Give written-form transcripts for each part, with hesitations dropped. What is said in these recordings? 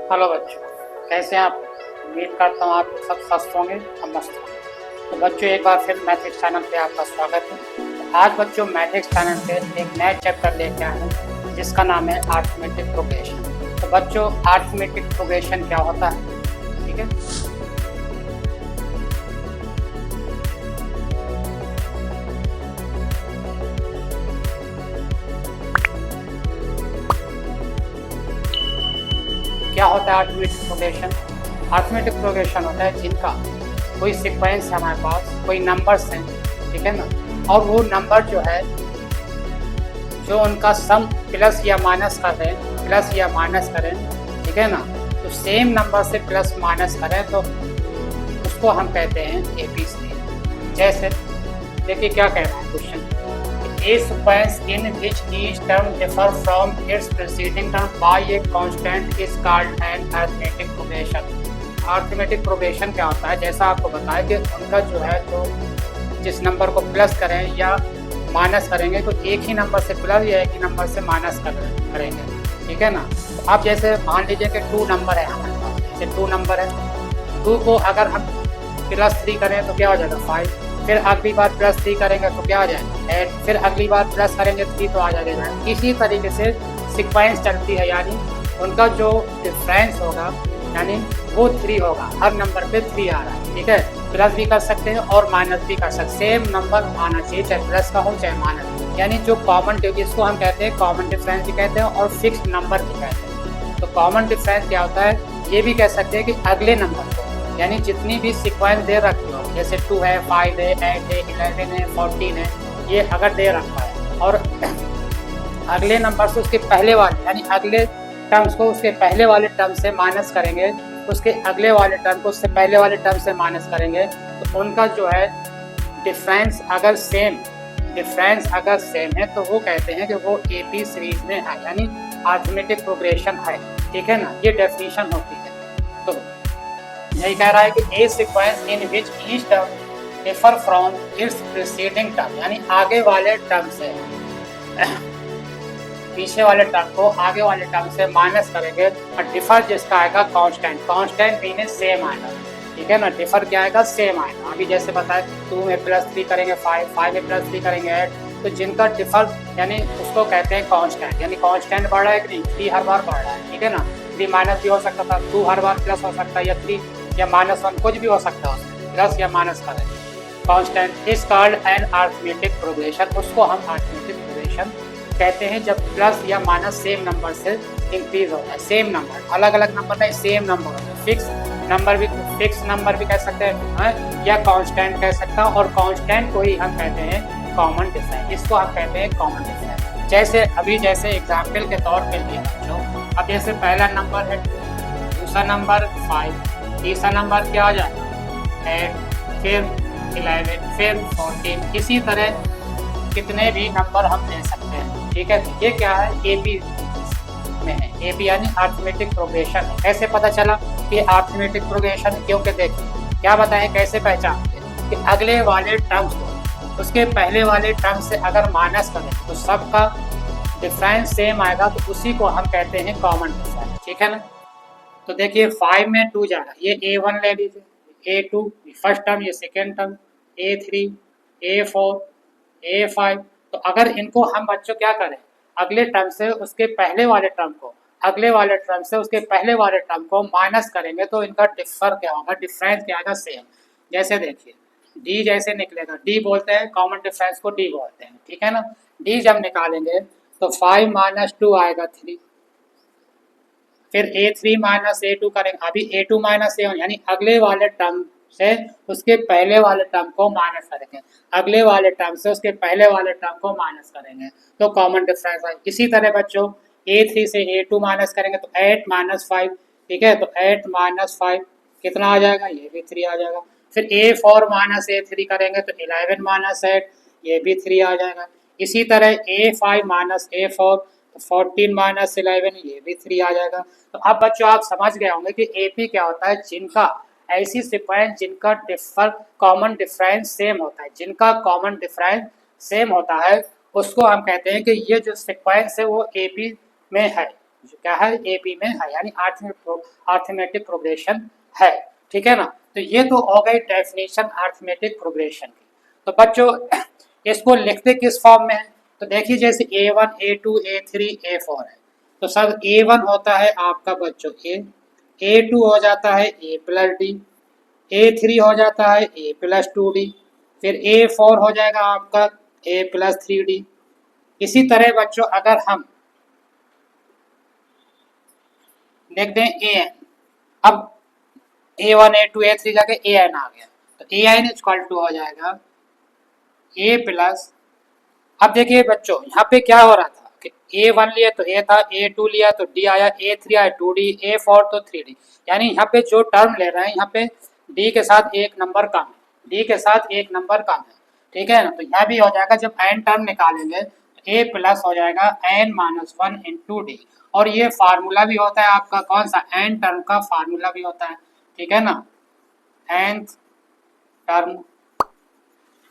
Hello बच्चों, कैसे हैं आप? उम्मीद करता हूँ आप सब स्वस्थ होंगे और मस्त होंगे। तो बच्चों, एक बार फिर मैथ्स चैनल पे आपका स्वागत है। तो आज बच्चों मैथ्स चैनल पे एक नया चैप्टर लेके आए हैं जिसका नाम है अरिथमेटिक प्रोग्रेशन। तो बच्चों, अरिथमेटिक प्रोग्रेशन क्या होता है? ठीक है, क्या होता है अरिथमेटिक प्रोग्रेशन? अरिथमेटिक प्रोग्रेशन होता है जिनका कोई सीक्वेंस है हमारे पास, कोई नंबर्स हैं, ठीक है ना, और वो नंबर जो है जो उनका सम प्लस या माइनस कर रहे हैं, प्लस या माइनस करें, ठीक है ना, तो सेम नंबर से प्लस माइनस करें तो उसको हम कहते हैं एबीसी। जैसे देखिए क्या कह रहा है question, a sequence in which each term differ from its preceding term by a constant is called an arithmetic progression। Arithmetic progression क्या होता है? जैसा आपको बताया कि उनका जो है तो जिस नंबर को प्लस करें या माइनस करेंगे तो एक ही नंबर से प्लस या एक ही नंबर से माइनस करेंगे, ठीक है ना। तो आप जैसे मान लीजिए कि 2 नंबर है हमारे पास, जैसे 2 नंबर है, 2 को अगर हम +3 करें तो क्या हो जाएगा 5, फिर अगली बार +3 करेंगे तो क्या आ जाएगा 8, फिर अगली बार प्लस करेंगे 3 तो आ जाएगा। इसी तरीके से सीक्वेंस चलती है, यानी उनका जो डिफरेंस होगा यानी वो 3 होगा, हर नंबर पे 3 आ रहा है, ठीक है। प्लस भी कर सकते हैं और माइनस भी कर सकते हैं, सेम नंबर आना चाहिए, चाहे प्लस का हो चाहे माइनस, यानी जो कॉमन, इसको हम कहते हैं कॉमन डिफरेंस भी कहते हैं और फिक्स्ड नंबर भी कहते हैं। तो कॉमन डिफरेंस क्या होता है, ये भी कह सकते हैं कि अगले नंबर को, यानी जितनी भी सीक्वेंस दे रखी हो, जैसे 2 है, 5 है, 8 है, 11 है, 14 है, ये अगर दे रखा है और अगले नंबर से उसके पहले वाले, यानी अगले टर्म्स को उसके पहले वाले टर्म से माइनस करेंगे, उसके अगले वाले टर्म को उससे पहले वाले टर्म से माइनस करेंगे, तो उनका जो है डिफरेंस अगर सेम है तो वो कहते हैं कि वो एपी सीरीज में है, यानी अरिथमेटिक प्रोग्रेशन है, ठीक है ना। ये डेफिनेशन होती है। तो यही कह रहा है कि a sequence in which each term differ from its preceding term, यानी आगे वाले टर्म से पीछे वाले टर्म को आगे वाले टर्म से माइनस करेंगे और डिफर जिसका आएगा कांस्टेंट मीन सेम आएगा, ठीक है ना। डिफर क्या आएगा, सेम आएगा। अभी जैसे बताए 2 में +3 करेंगे 5 में +3 करेंगे 8, तो जिनका डिफर यानी उसको कहते हैं कांस्टेंट, यानी कांस्टेंट बढ़ रहा है कि नहीं, 3 हर बार बढ़ रहा है, ठीक है ना। 3 माइनस भी हो सकता था, 2 हर बार प्लस हो सकता है, या 3 या -1 कुछ भी हो सकता है, उसमें प्लस या माइनस करें। Constant is called an arithmetic progression, उसको हम अरिथमेटिक प्रोग्रेशन कहते हैं जब प्लस या माइनस सेम नंबर से इंक्रीज होता है। सेम नंबर, अलग अलग नंबर नहीं, सेम नंबर होता है। फिक्स नंबर भी कह सकते हैं या कांस्टेंट कह सकता है, और कांस्टेंट को ही हम कहते हैं कॉमन डिफरेंस, इसको हम कहते हैं कॉमन डिफरेंस। जैसे एग्जाम्पल के तौर पे लिए बच्चों, अब जैसे पहला नंबर है 2, दूसरा नंबर 5, तीसरा नंबर क्या आ जाएगा 8, फिर 11, फिर 14, इसी तरह कितने भी नंबर हम ले सकते हैं, ठीक है। तो ये क्या है, एपी में है, एपी यानी अरिथमेटिक प्रोग्रेशन है। कैसे पता चला कि अरिथमेटिक प्रोग्रेशन, क्योंकि देखिए क्या बताएं कैसे पहचानते हैं कि अगले वाले टर्म्स को उसके पहले वाले टर्म से अगर माइनस करें तो सबका डिफरेंस सेम आएगा, तो उसी को हम कहते हैं कॉमन डिफरेंस, ठीक है ना। तो देखिए 5 में 2 जा रहा है, ये A1 ले लीजिए, A2 फर्स्ट टर्म, ये second term, A3, A4, A5। तो अगर इनको हम बच्चों क्या करें, अगले टर्म से उसके पहले वाले टर्म को, अगले वाले टर्म से उसके पहले वाले टर्म को माइनस करेंगे तो इनका डिफर क्या होगा, डिफरेंस क्या आएगा, सेम। जैसे देखिए डी जैसे निकलेगा, डी बोलते हैं कॉमन डिफरेंस को, डी बोलते हैं, ठीक है ना। डी जब निकालेंगे तो 5 - 2 आएगा 3, फिर A3 - A2 करेंगे, अभी A2 - A1, यानी अगले वाले टर्म से उसके पहले वाले टर्म को माइनस करेंगे, अगले वाले टर्म से उसके पहले वाले टर्म को माइनस करेंगे, तो कॉमन डिफरेंस है। इसी तरह बच्चों A3 से A2 माइनस करेंगे तो 8 - 5, ठीक है, तो 8 - 5 कितना आ जाएगा, ये भी 3 आ जाएगा। फिर A4 - A3 करेंगे तो 11 - 8, ये भी 3 आ जाएगा। इसी तरह A5 - A4, 14 - 11, ये भी 3 आ जाएगा। तो अब बच्चों आप समझ गए होंगे कि एपी क्या होता है, जिनका ऐसी सीक्वेंस जिनका कॉमन डिफरेंस सेम होता है, जिनका कॉमन डिफरेंस सेम होता है उसको हम कहते हैं कि ये जो सीक्वेंस है वो एपी में है, जो क्या है एबी में है, यानी अरिथमेटिक प्रोग्रेशन है, ठीक है ना। तो ये तो हो गई डेफिनेशन अरिथमेटिक प्रोग्रेशन की। तो बच्चों इसको लिखते किस फॉर्म में है, तो देखिए जैसे A1 A2 A3 A4 है, तो सब A1 होता है आपका बच्चों A2 हो जाता है A प्लस डी, A3 हो जाता है A प्लस 2D, फिर A4 हो जाएगा आपका A प्लस 3D। इसी तरह बच्चों अगर हम लिख दें AN, अब A1 A2 A3 जाके AN आ गया, तो AN इक्वल टू हो जाएगा A प्लस, अब देखिए बच्चों यहाँ पे क्या हो रहा था कि A1 लिया तो A था, A2 लिया तो D आया, A3 आया 2D, A4 तो 3D, यानी यहाँ पे जो टर्म ले रहे हैं यहाँ पे D के साथ एक नंबर कम है, D के साथ एक नंबर कम है, ठीक है ना। तो यहाँ भी हो जाएगा, जब n टर्म निकालेंगे तो A प्लस हो जाएगा n माइनस 1 इंटू डी, और ये फार्मूला भी होता है आपका कौन सा, n टर्म का फार्मूला भी होता है, ठीक है ना, nth टर्म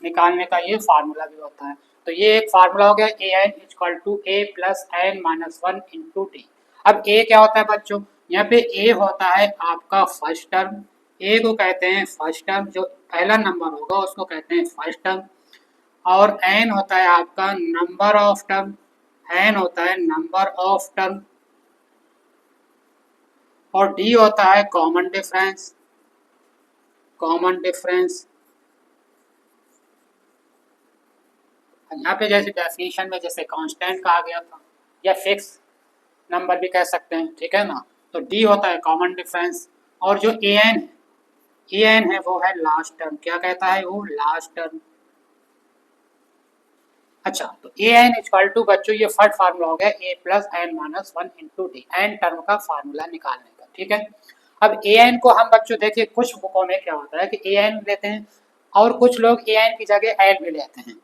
निकालने का ये फार्मूला भी होता है। तो ये एक फार्मूला हो गया AN equal to A plus n minus 1 into D. अब A क्या होता है बच्चों, यहाँ पे A होता है आपका फर्स्ट टर्म, A को कहते हैं फर्स्ट टर्म, जो पहला नंबर होगा उसको कहते हैं फर्स्ट टर्म, और n होता है आपका नंबर ऑफ टर्म, n होता है नंबर ऑफ टर्म, और D होता है कॉमन डिफरेंस, कॉमन डिफरेंस। यहाँ पे जैसे डेफिनेशन में जैसे कांस्टेंट कहा गया था या फिक्स नंबर भी कह सकते हैं, ठीक है ना। तो डी होता है कॉमन डिफरेंस, और जो एन है वो है लास्ट टर्म, क्या कहता है वो, लास्ट टर्म। अच्छा, तो एन इक्वल टू बच्चों ये फर्स्ट फार्मूला हो गया a plus n minus 1 into D, N term का फार्मूला निकालने का, ठीक है। अब एन को हम बच्चों देखिए कुछ बुकों में क्या होता है कि एन लेते हैं और कुछ लोग एन की जगह एल भी लेते हैं,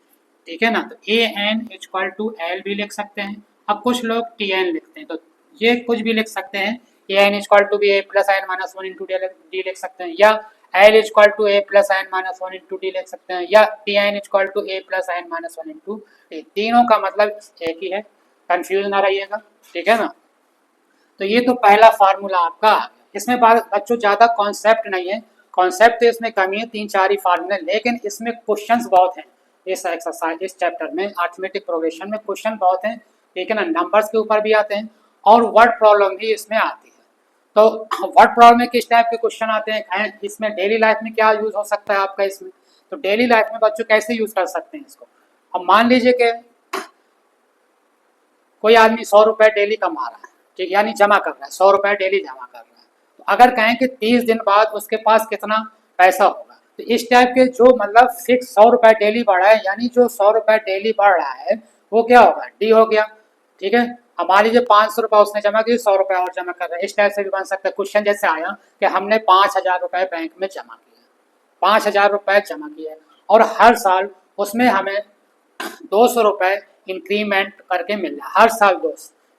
ठीक है ना। तो a n equal to L भी लिख सकते हैं। अब कुछ लोग टी एन लिखते हैं, तो ये कुछ भी लिख सकते हैं, ए एन इक्वल टू भी a plus n minus 1 into d लिख सकते हैं, या l equal to A plus n minus 1 into d लिख सकते हैं, या t n equal to A plus n minus 1 into d. तीनों का मतलब एक ही है, कंफ्यूज ना रहिएगा, ठीक है ना। तो ये तो पहला फार्मूला आपका आ गया। इसमें बच्चों ज़्यादा कॉन्सेप्ट नहीं है, कॉन्सेप्ट तो इसमें कमी है, 3-4 ही फार्मूले, लेकिन इसमें क्वेश्चंस बहुत हैं। इस एक्सरसाइज इस चैप्टर में अरिथमेटिक प्रोग्रेशन में क्वेश्चन बहुत हैं, ठीक है ना, नंबर्स के ऊपर भी आते हैं और वर्ड प्रॉब्लम भी इसमें आती है। तो वर्ड प्रॉब्लम में किस टाइप के क्वेश्चन आते हैं, इसमें डेली लाइफ में क्या यूज हो सकता है आपका इसमें, तो डेली लाइफ में बच्चों कैसे यूज कर सकते हैं इसको। अब मान लीजिए कि कोई आदमी 100 रुपए डेली कमा रहा है, ठीक, यानी जमा कर रहा है, 100 रुपए डेली जमा कर रहा है, तो अगर कहें कि 30 दिन बाद उसके पास कितना पैसा होगा, तो इस टाइप के जो मतलब फिक्स 100 रुपए डेली बढ़ा है, यानी जो 100 रुपए डेली बढ़ रहा है वो क्या होगा, डी हो गया, ठीक है। अब मान लीजिए 500 रुपए उसने जमा किया, 100 रुपए और जमा कर रहा है, इस टाइप से भी बन सकता है। क्वेश्चन जैसे आया कि हमने 5000 रुपए बैंक में जमा किया, 5000 रुपए जमा किया और हर साल उसमें हमें 200 रुपए इंक्रीमेंट करके मिल रहा है, हर साल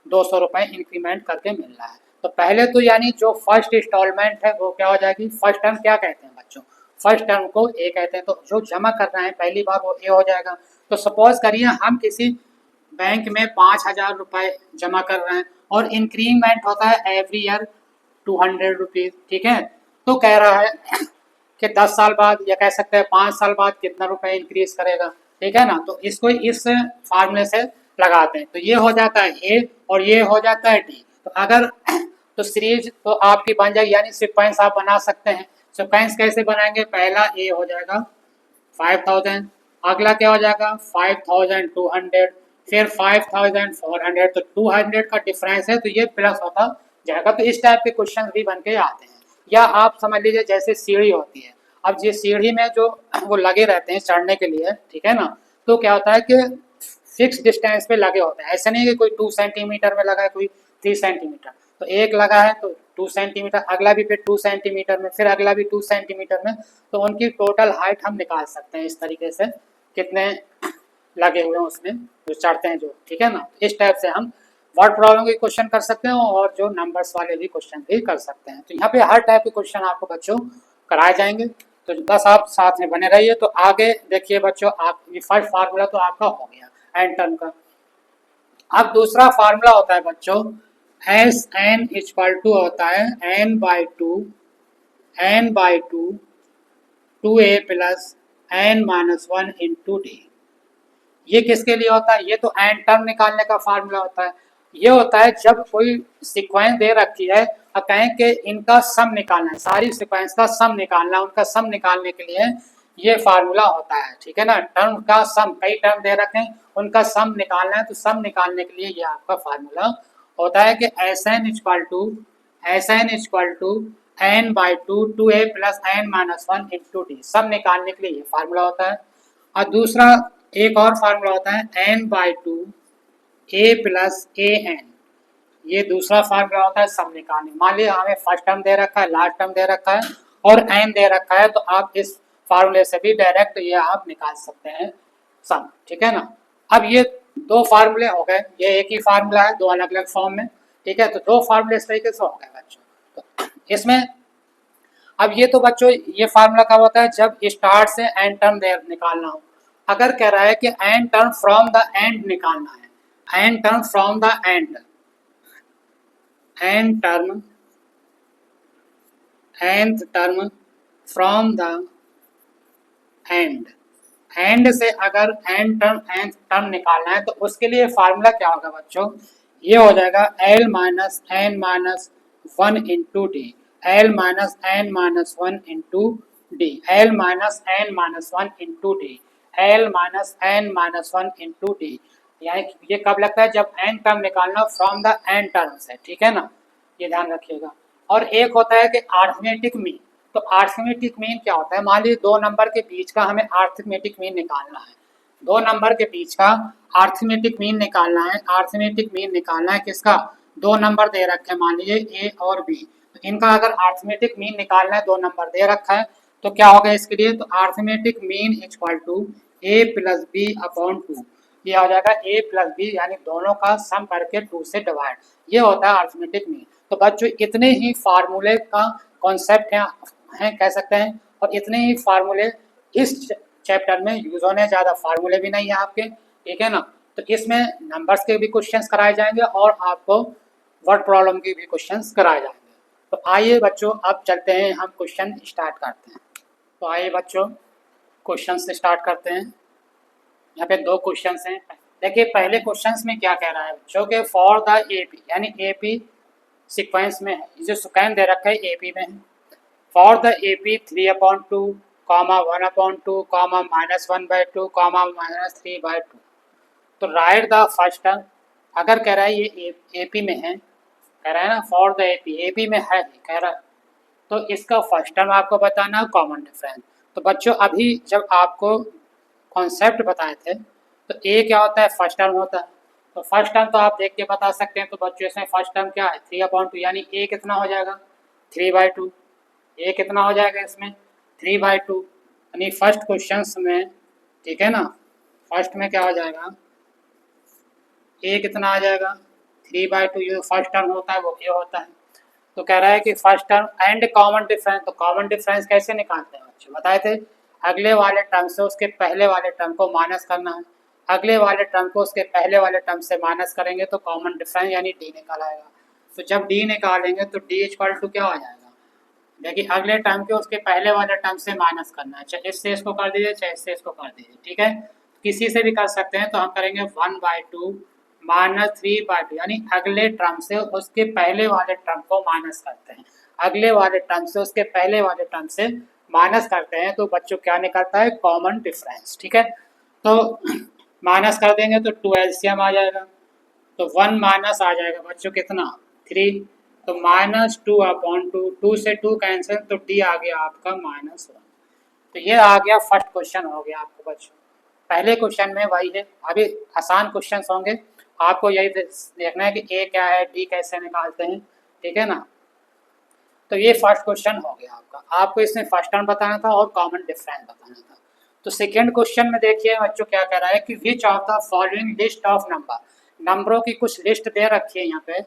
200 रुपए इंक्रीमेंट करके मिल रहा है। तो पहले तो यानी जो फर्स्ट इंस्टॉलमेंट है वो क्या हो जाएगी, फर्स्ट टर्म क्या कहते हैं बच्चों, फर्स्ट टर्म को ए कहते हैं, तो जो जमा कर रहे हैं पहली बार वो ए हो जाएगा। तो सपोज करिए हम किसी बैंक में 5000 रुपए जमा कर रहे हैं और इंक्रीमेंट होता है एवरी ईयर 200 रुपीज, ठीक है। तो कह रहा है कि 10 साल बाद या कह सकते हैं 5 साल बाद कितना रुपए इंक्रीज करेगा, ठीक है ना। तो इसको इस फार्मूले से लगाते हैं, तो ये हो जाता है ए और ये हो जाता है डी। तो अगर तो सीरीज तो आपकी बन जाएगी, यानी सिक्वेंस आप बना सकते हैं। सिक्वेंस कैसे बनाएंगे, पहला ए हो जाएगा 5000, अगला क्या हो जाएगा 5200, फिर 5400, तो 200 का डिफरेंस है तो ये प्लस होता जाएगा। तो इस टाइप के क्वेश्चन भी बन के आते हैं। या आप समझ लीजिए जैसे सीढ़ी होती है, अब ये सीढ़ी में जो वो लगे रहते हैं चढ़ने के लिए, ठीक है ना, तो क्या होता है कि फिक्स डिस्टेंस पे लगे होते हैं, ऐसा नहीं है कि कोई 2 सेंटीमीटर में लगा है, कोई 3 सेंटीमीटर, तो एक लगा है तो 2 सेंटीमीटर, अगला भी फिर 2 सेंटीमीटर में, फिर अगला भी 2 सेंटीमीटर में, तो उनकी टोटल हाइट हम निकाल सकते हैं इस तरीके से, कितने लगे हुए हैं उसमें जो चढ़ते हैं जो, ठीक है ना। इस टाइप से हम वर्ड प्रॉब्लम के क्वेश्चन कर सकते हैं और जो नंबर्स वाले भी क्वेश्चन भी कर सकते हैं। तो यहाँ पे हर टाइप के क्वेश्चन आपको बच्चों कराए जाएंगे, तो बस आप साथ में बने रहिए। तो आगे देखिए बच्चों, आप ये फर्स्ट फार्मूला तो आपका हो गया एन टर्म का। अब दूसरा फार्मूला होता है बच्चों एस एन इक्वल टू होता है n/2 2a plus n minus 1 into D. ये किसके लिए होता है? ये तो एन टर्म निकालने का फार्मूला होता है। ये होता है जब कोई सीक्वेंस दे रखी है और कहें कि इनका सम निकालना है, सारी सीक्वेंस का सम निकालना है, उनका सम निकालने के लिए ये फार्मूला होता है, ठीक है ना। टर्म का सम, कई टर्म दे रखे हैं, उनका सम निकालना है, तो सम निकालने के लिए ये आपका फार्मूला होता है कि s n equal to n/2 2a plus n minus 1 into d. Sum निकालने के लिए ये फार्मूला होता है। और दूसरा एक और फार्मूला होता है n/2 a plus A N. ये दूसरा फार्मूला होता है सम निकालने। मान लीजिए हमें फर्स्ट टर्म दे रखा है, लास्ट टर्म दे रखा है और n दे रखा है, तो आप इस फार्मूले से भी डायरेक्ट ये आप निकाल सकते हैं सम, ठीक है ना। अब ये दो फार्मूले हो गए, ये एक ही फार्मूला है दो अलग अलग फॉर्म में, ठीक है। तो दो फार्मूले इस तरीके से हो गए बच्चों। तो इसमें अब ये तो बच्चों ये फार्मूला कब होता है? जब स्टार्ट से एंड टर्म निकालना हो। अगर कह रहा है कि and term from the end निकालना है, and term from the end, and term from the end, and से अगर एंड टर्म निकालना है तो उसके लिए फार्मूला क्या होगा बच्चों? ये हो जाएगा L minus N minus 1 into D, L minus N minus 1 into D, L minus N minus 1 into D, L minus N minus 1 into D. ये कब लगता है? जब एन टर्म निकालना फ्रॉम द एन टर्म से, ठीक है ना, ये ध्यान रखिएगा। और एक होता है कि अरिथमेटिक मीन। तो अरिथमेटिक मीन क्या होता है? मान लीजिए दो नंबर के बीच का हमें अरिथमेटिक मीन निकालना है, दो नंबर के बीच का अरिथमेटिक मीन निकालना है। अरिथमेटिक मीन निकालना है किसका? दो नंबर दे रखे हैं, मान लीजिए ए और बी, तो इनका अगर अरिथमेटिक मीन निकालना है, दो नंबर दे रखा है, तो क्या होगा इसके लिए? तो arithmetic mean equal to A plus B upon 2। ये हो जाएगा ए प्लस बी, यानी दोनों का सम करके 2 से डिवाइड। ये होता है अरिथमेटिक मीन। तो बच्चों इतने ही फार्मूले का कॉन्सेप्ट हैं कह सकते हैं, और इतने ही फार्मूले इस चैप्टर में यूज होने, ज़्यादा फार्मूले भी नहीं है आपके, ठीक है ना। तो इसमें नंबर्स के भी क्वेश्चंस कराए जाएंगे और आपको वर्ड प्रॉब्लम के भी क्वेश्चंस कराए जाएंगे। तो आइए बच्चों अब चलते हैं, हम क्वेश्चन स्टार्ट करते हैं। तो आइए बच्चों क्वेश्चन से स्टार्ट करते हैं। यहाँ पे दो क्वेश्चंस हैं। देखिए पहले क्वेश्चंस में क्या कह रहा है बच्चों के फॉर द एपी, यानी एपी सीक्वेंस में है, जो सीक्वेंस दे रखा है एपी में है। For the AP 3/2, 1/2, -1/2, -3/2। तो राइट द फर्स्ट टर्म। अगर कह रहा है ये एपी में है, कह रहा है ना, फॉर द एपी में है कह रहा है, तो इसका फर्स्ट टर्म आपको बताना है, कॉमन डिफरेंस। तो बच्चों अभी जब आपको कॉन्सेप्ट बताए थे तो ए क्या होता है? फर्स्ट टर्म होता है। तो फर्स्ट टर्म तो आप देख के बता सकते हैं। तो बच्चों इसमें फर्स्ट टर्म क्या है? 3/2, यानी ए कितना हो जाएगा? 3/2। ए कितना हो जाएगा इसमें? 3/2, यानी फर्स्ट क्वेश्चन में, ठीक है ना, फर्स्ट में क्या हो जाएगा? ए कितना आ जाएगा? 3/2। ये फर्स्ट टर्म होता है वो ए होता है। तो कह रहा है कि first term and common difference. तो कॉमन डिफरेंस कैसे निकालते हैं बच्चों? बताए थे, अगले वाले टर्म से उसके पहले वाले टर्म को माइनस करना है, अगले वाले टर्म को उसके पहले वाले टर्म से माइनस करेंगे तो कॉमन डिफरेंस यानी डी निकल आएगा। तो जब डी निकालेंगे तो डी इक्वल टू क्या हो जाएगा? देखिए अगले टर्म के उसके पहले वाले टर्म से माइनस करना है, चाहे इससे इसको कर दीजिए चाहे इससे इसको कर दीजिए, ठीक है। किसी से भी कर सकते हैं। तो हम करेंगे 1/2 -3/2, यानी अगले टर्म से उसके पहले वाले टर्म को माइनस करते हैं, अगले वाले टर्म से उसके पहले वाले टर्म से माइनस करते हैं, तो बच्चों क्या निकलता है? कॉमन डिफरेंस, ठीक है। तो माइनस कर देंगे तो 2 एलसीएम आ जाएगा, तो 1 माइनस आ जाएगा बच्चों कितना? 3। तो -2/2, 2 से 2 कैंसिल, तो डी आ गया आपका -1। तो ये आ गया फर्स्ट क्वेश्चन हो गया आपको बच्चों। पहले क्वेश्चन में वही है, अभी आसान क्वेश्चन होंगे, आपको यही देखना है कि ए क्या है, डी कैसे निकालते हैं, ठीक है ना। तो ये फर्स्ट क्वेश्चन हो गया आपका। आपको इसमें फर्स्ट टर्म बताना था और कॉमन डिफरेंस बताना था। तो सेकेंड क्वेश्चन में देखिए बच्चों क्या कह रहा है कि which of the following list of number, नंबरों की कुछ लिस्ट दे रखी है यहाँ पे,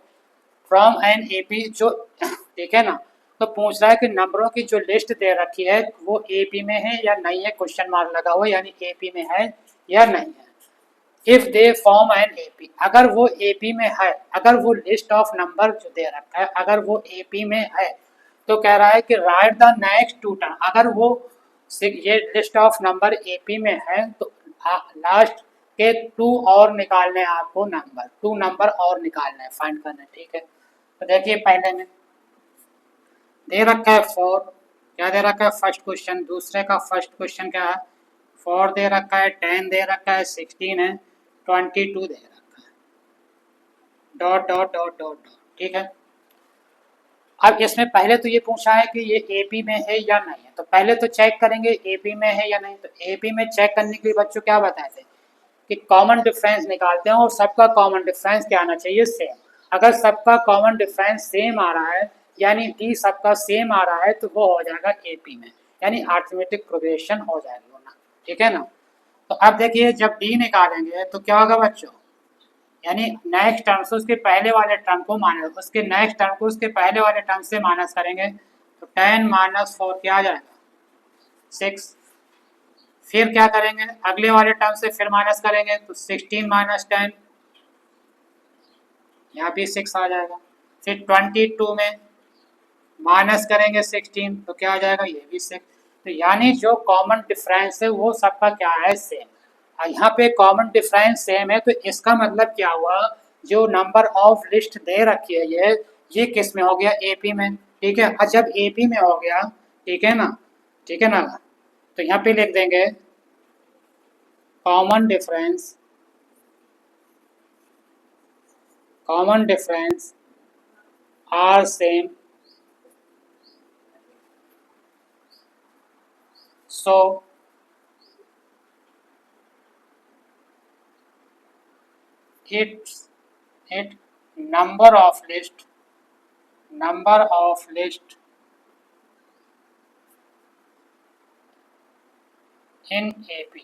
फ्रॉम एन एपी, जो ठीक है ना। तो पूछ रहा है कि नंबरों की जो लिस्ट दे रखी है वो एपी में है या नहीं है, क्वेश्चन मार्क लगा हुआ, यानी एपी में है या नहीं है। If they form an AP, अगर वो एपी में है, अगर वो लिस्ट ऑफ नंबर जो दे रखा है अगर वो एपी में है तो कह रहा है कि write the next two term, अगर वो ये लिस्ट ऑफ नंबर एपी में है तो लास्ट के टू और निकालने हैं आपको, नंबर टू नंबर और निकालना है, फाइंड करना है। ठीक है, तो देखिए पहले में दे रखा है 4, क्या दे रखा है फर्स्ट क्वेश्चन, दूसरे का फर्स्ट क्वेश्चन क्या है 4 दे रखा है, 10 दे रखा है, 16 है, 22 दे रखा है, dot dot dot dot dot. ठीक है, अब इसमें पहले तो ये पूछा है कि ये एपी में है या नहीं है, तो पहले तो चेक करेंगे एपी में है या नहीं। तो एपी में चेक करने के लिए बच्चों क्या बताए थे कि कॉमन डिफरेंस निकालते हैं और सबका कॉमन डिफरेंस क्या आना चाहिए, सेम। अगर सबका कॉमन डिफरेंस सेम आ रहा है यानी डी सबका सेम आ रहा है तो वो हो जाएगा एपी में, यानी अरिथमेटिक प्रोग्रेशन हो जाएगी ना। ठीक है ना, तो अब देखिए जब डी निकालेंगे तो क्या होगा बच्चों, यानी नेक्स्ट टर्म से उसके पहले वाले टर्म को माइनस, उसके नेक्स्ट टर्म को उसके पहले वाले टर्म से माइनस करेंगे तो 10 माइनस 4 क्या आ जाएगा 6। फिर क्या करेंगे अगले वाले टर्म से फिर माइनस करेंगे तो 16 माइनस 10, यहाँ भी 6 आ जाएगा। फिर 22 में माइनस करेंगे 16 तो क्या आ जाएगा, ये भी 6। तो यानी जो कॉमन डिफरेंस है वो सबका क्या है, सेम। यहाँ पे कॉमन डिफरेंस सेम है तो इसका मतलब क्या हुआ, जो नंबर ऑफ लिस्ट दे रखी है ये किस में हो गया, एपी में। ठीक है, और जब एपी में हो गया, ठीक है ना, ठीक है ना, तो यहाँ पे लिख देंगे common difference, common difference are same, so it number of list in AP,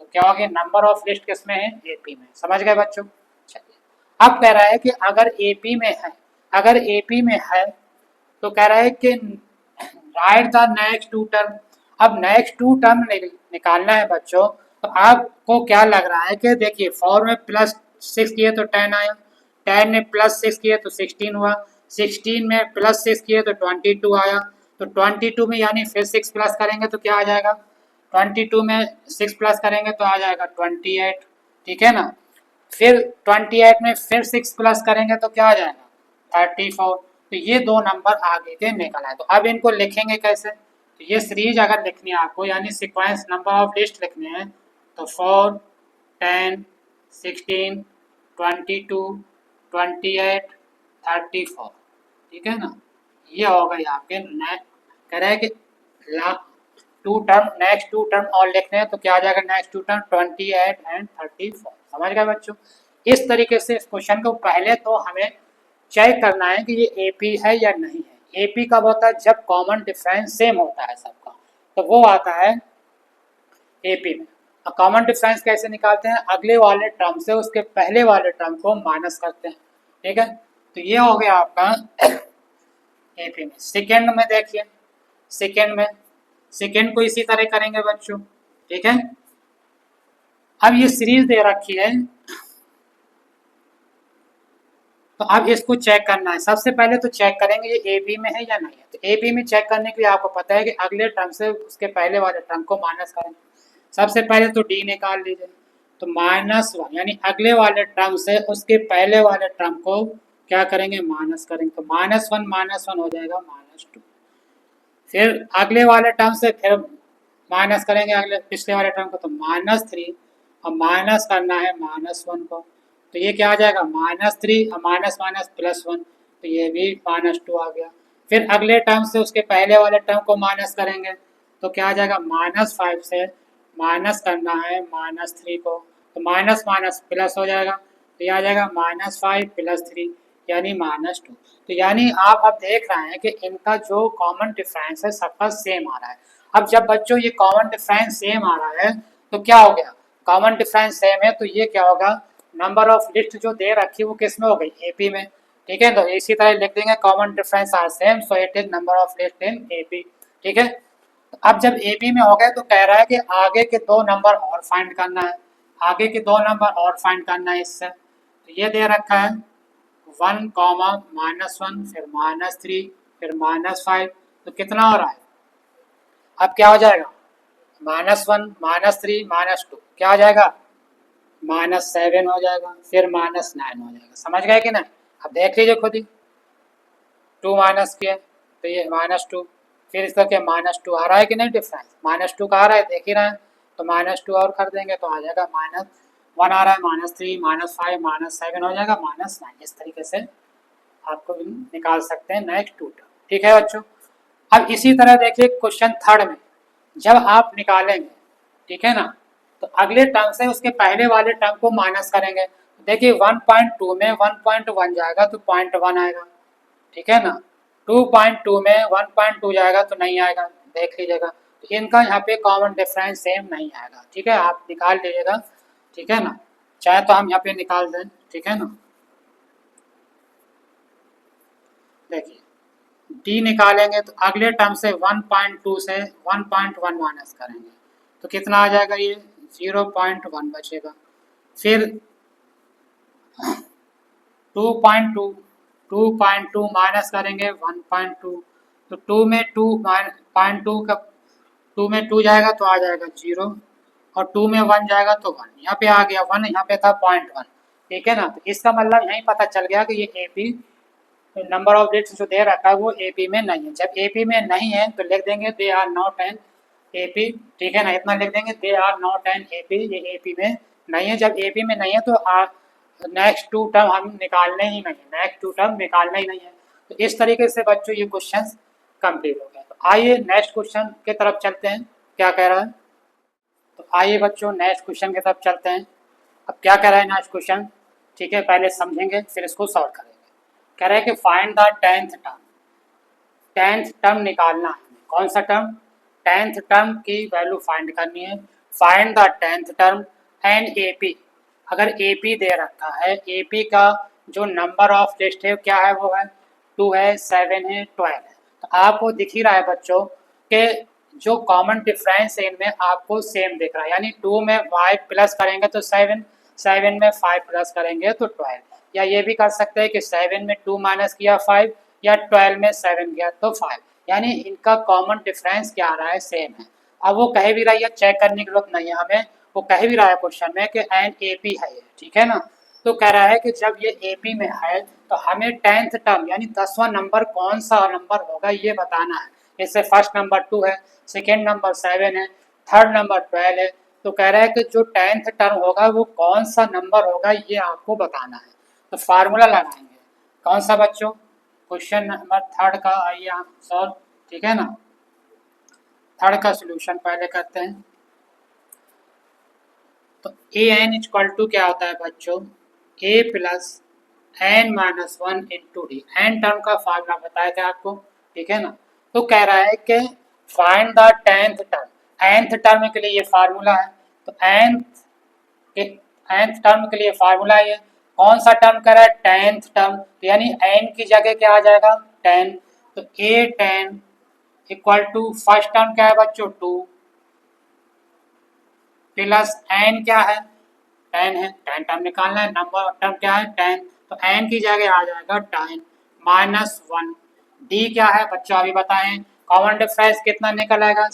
तो क्या हो गया नंबर ऑफ लिस्ट किसमें है, एपी में। समझ गए बच्चों। चलिए अब कह रहा है कि अगर एपी में है, अगर एपी में है तो कह रहा है कि write the next two term. अब नेक्स्ट टू टर्म निकालना है बच्चों, तो आपको क्या लग रहा है कि देखिए 4 में प्लस 6 किए तो 10 आया, 10 में प्लस 6 किए तो 16 हुआ, 16 में प्लस 6 किए तो 22 आया, तो 22 में यानी फिर 6 प्लस करेंगे तो क्या आ जाएगा, 22 में 6 प्लस करेंगे तो आ जाएगा 28। ठीक है ना, फिर 28 में फिर 6 प्लस करेंगे तो क्या आ जाएगा 34। तो ये दो नंबर आगे के निकल आए। तो अब इनको लिखेंगे कैसे, तो ये सीरीज अगर लिखनी है आपको यानी सीक्वेंस नंबर ऑफ लिस्ट लिखने हैं तो 4, 10, 16, 22, 28, 34। ठीक है ना, ये हो गई आपके कह रहे हैं कि two term, next two term और लिखने हैं तो क्या आ जाएगा नेक्स्ट टू टर्म 28 एंड 34। समझ गए बच्चों। इस तरीके से इस क्वेश्चन को पहले तो हमें चेक करना है कि ये एपी है या नहीं है। एपी कब होता है, जब कॉमन डिफरेंस सेम होता है सबका, तो वो आता है एपी में। कॉमन डिफरेंस कैसे निकालते हैं, अगले वाले टर्म से उसके पहले वाले टर्म को माइनस करते हैं। ठीक है, तो ये हो गया आपका एपी में। सेकेंड में देखिए, सेकेंड को इसी तरह करेंगे बच्चों। ठीक है, अब ये सीरीज दे रखी है तो अब इसको चेक करना है। सबसे पहले तो चेक करेंगे ये एपी में है या नहीं है। तो एपी में चेक करने के लिए आपको पता है कि अगले टर्म से उसके पहले वाले टर्म को माइनस करेंगे। सबसे पहले तो डी निकाल लीजिए, तो -1 यानी अगले वाले टर्म से उसके पहले वाले टर्म को क्या करेंगे, माइनस करेंगे। तो -1 हो जाएगा -2। फिर अगले वाले टर्म से फिर माइनस करेंगे अगले पिछले वाले टर्म को, तो -3 और माइनस करना है -1 को, तो ये क्या आ जाएगा -3 और माइनस माइनस +1, तो ये भी -2 आ गया। फिर अगले टर्म से उसके पहले वाले टर्म को माइनस करेंगे तो क्या आ जाएगा -5 से माइनस करना है -3 को, तो माइनस माइनस प्लस हो जाएगा, तो ये आ जाएगा -5 + 3 यानी -2। तो यानी आप अब देख रहे हैं कि इनका जो कॉमन डिफरेंस है सबका सेम आ रहा है। अब जब बच्चों ये कॉमन डिफरेंस सेम आ रहा है तो क्या हो गया, कॉमन डिफरेंस सेम है तो ये क्या होगा, नंबर ऑफ लिस्ट जो दे रखी है वो किस में हो गई, एपी में। ठीक है, तो इसी तरह लिख देंगे common difference are same so it is number of list in AP. ठीक है, तो अब जब एपी में हो गए तो कह रहा है कि आगे के दो नंबर और फाइंड करना है। आगे के 2 नंबर और फाइंड करना है इससे। तो ये दे रखा है 1, -1, फिर -3, फिर -5, तो कितना हो रहा है? अब क्या हो जाएगा? -1, -3, -2 क्या हो जाएगा? -7 हो जाएगा, फिर -9 हो जाएगा। समझ गए कि नहीं? अब देख लीजिए खुद ही, 2 माइनस किए तो ये -2, फिर इसका क्या -2 आ रहा है कि नहीं डिफरेंस? -2 का आ रहा है, देख ही रहे हैं। तो -2 और कर देंगे तो आ जाएगा -1 आ रहा है, -3, -5, -7 हो जाएगा, -9। इस तरीके से आपको निकाल सकते हैं नेक्स्ट 2 टर्म। ठीक है बच्चों। अब इसी तरह देखिए क्वेश्चन थर्ड में जब आप निकालेंगे, ठीक है ना, तो अगले टर्म से उसके पहले वाले टर्म को माइनस करेंगे। देखिए 1.2 में 1.1 जाएगा तो 0.1 आएगा, ठीक है ना। 2.2 में 1.2 जाएगा तो नहीं आएगा, देख लीजिएगा। तो इनका यहाँ पे कॉमन डिफरेंस सेम नहीं आएगा, ठीक है, आप निकाल लीजिएगा, ठीक है ना। चाहे तो हम यहाँ पे निकाल दें, ठीक है ना। देखिए डी निकालेंगे तो अगले टर्म से 1.2 से 1.1 माइनस करेंगे तो कितना आ जाएगा? ये 0.1 बचेगा। फिर 2.2 माइनस करेंगे 1.2, तो 2 में 2.2 का 2 में 2 जाएगा तो आ जाएगा 0, और 2 में 1 जाएगा तो 1, यहाँ पे आ गया 1, यहाँ पे था 0.1, ठीक है ना। तो इसका मतलब यही पता चल गया कि ये AP नंबर ऑफ डिजिट्स जो दे रखा है वो AP में नहीं है। जब AP में नहीं है तो लिख देंगे they are not an AP, ठीक है ना, इतना लिख देंगे they are not an AP, ये AP में नहीं है। जब AP में नहीं है तो नेक्स्ट 2 टर्म हम निकालने ही नहीं है, नेक्स्ट 2 टर्म निकालने ही नहीं है। तो इस तरीके से बच्चों ये क्वेश्चन कंप्लीट हो गया। तो आइए नेक्स्ट क्वेश्चन की तरफ चलते हैं, क्या कह रहा है। तो आइए बच्चों नेक्स्ट क्वेश्चन की तरफ चलते हैं। अब क्या कह रहा है नेक्स्ट क्वेश्चन, ठीक है, पहले समझेंगे फिर इसको सॉल्व करेंगे। कह रहा है कि find the 10th term, 10th term निकालना है। कौन सा टर्म? 10th टर्म की वैल्यू फाइंड करनी है। Find the 10th term and AP। अगर AP दे रखा है, AP का जो नंबर ऑफ लिस्ट है क्या है? वो है 2 है, 7 है, 12 है। तो आपको दिख ही रहा है बच्चों कि जो कॉमन डिफरेंस है इनमें आपको सेम दिख रहा है, यानी 2 में 5 प्लस करेंगे तो 7, 7 में 5 प्लस करेंगे तो 12, या ये भी कर सकते हैं कि 7 में 2 माइनस किया 5, या 12 में 7 गया तो 5, यानी इनका कॉमन डिफरेंस क्या आ रहा है? सेम है। अब वो कह भी रही है, चेक करने की जरूरत नहीं है हमें, वो कह भी रहा है क्वेश्चन में कि एन AP है ये, ठीक है ना। तो कह रहा है कि जब ये AP में है तो हमें 10th टर्म यानी 10वां नंबर कौन सा नंबर होगा ये बताना है। जैसे फर्स्ट नंबर 2 है, सेकेंड नंबर 7 है, थर्ड नंबर 12 है। तो कह रहा है कि जो 10th टर्म होगा वो कौन सा नंबर होगा ये आपको बताना है। तो फार्मूला लगाएंगे, कौन सा बच्चों? क्वेश्चन नंबर थर्ड का आइए हम सॉल्व, ठीक है ना। थर्ड का सोल्यूशन पहले करते हैं। तो an इक्वल टू क्या होता है बच्चों? a plus n minus 1 into D. N term का फार्मूला बताया था आपको, ठीक है ना। तो कह रहा है कि find the 10th term, nth term के लिए ये फार्मूला है। तो nth टर्म के लिए फार्मूला ये कौन सा टर्म कह रहा है? 10th टर्म, तो यानी n की जगह क्या आ जाएगा? 10। तो a10 equal to first term क्या है बच्चों? 2 प्लस n क्या है? 10 है, 10 टर्म निकालना है, नंबर टर्म क्या है? 10। तो n की जगह आ जाएगा 10 माइनस 1। d क्या है बच्चों अभी बताएं? कॉमन डिफरेंस कितना निकल आएगा?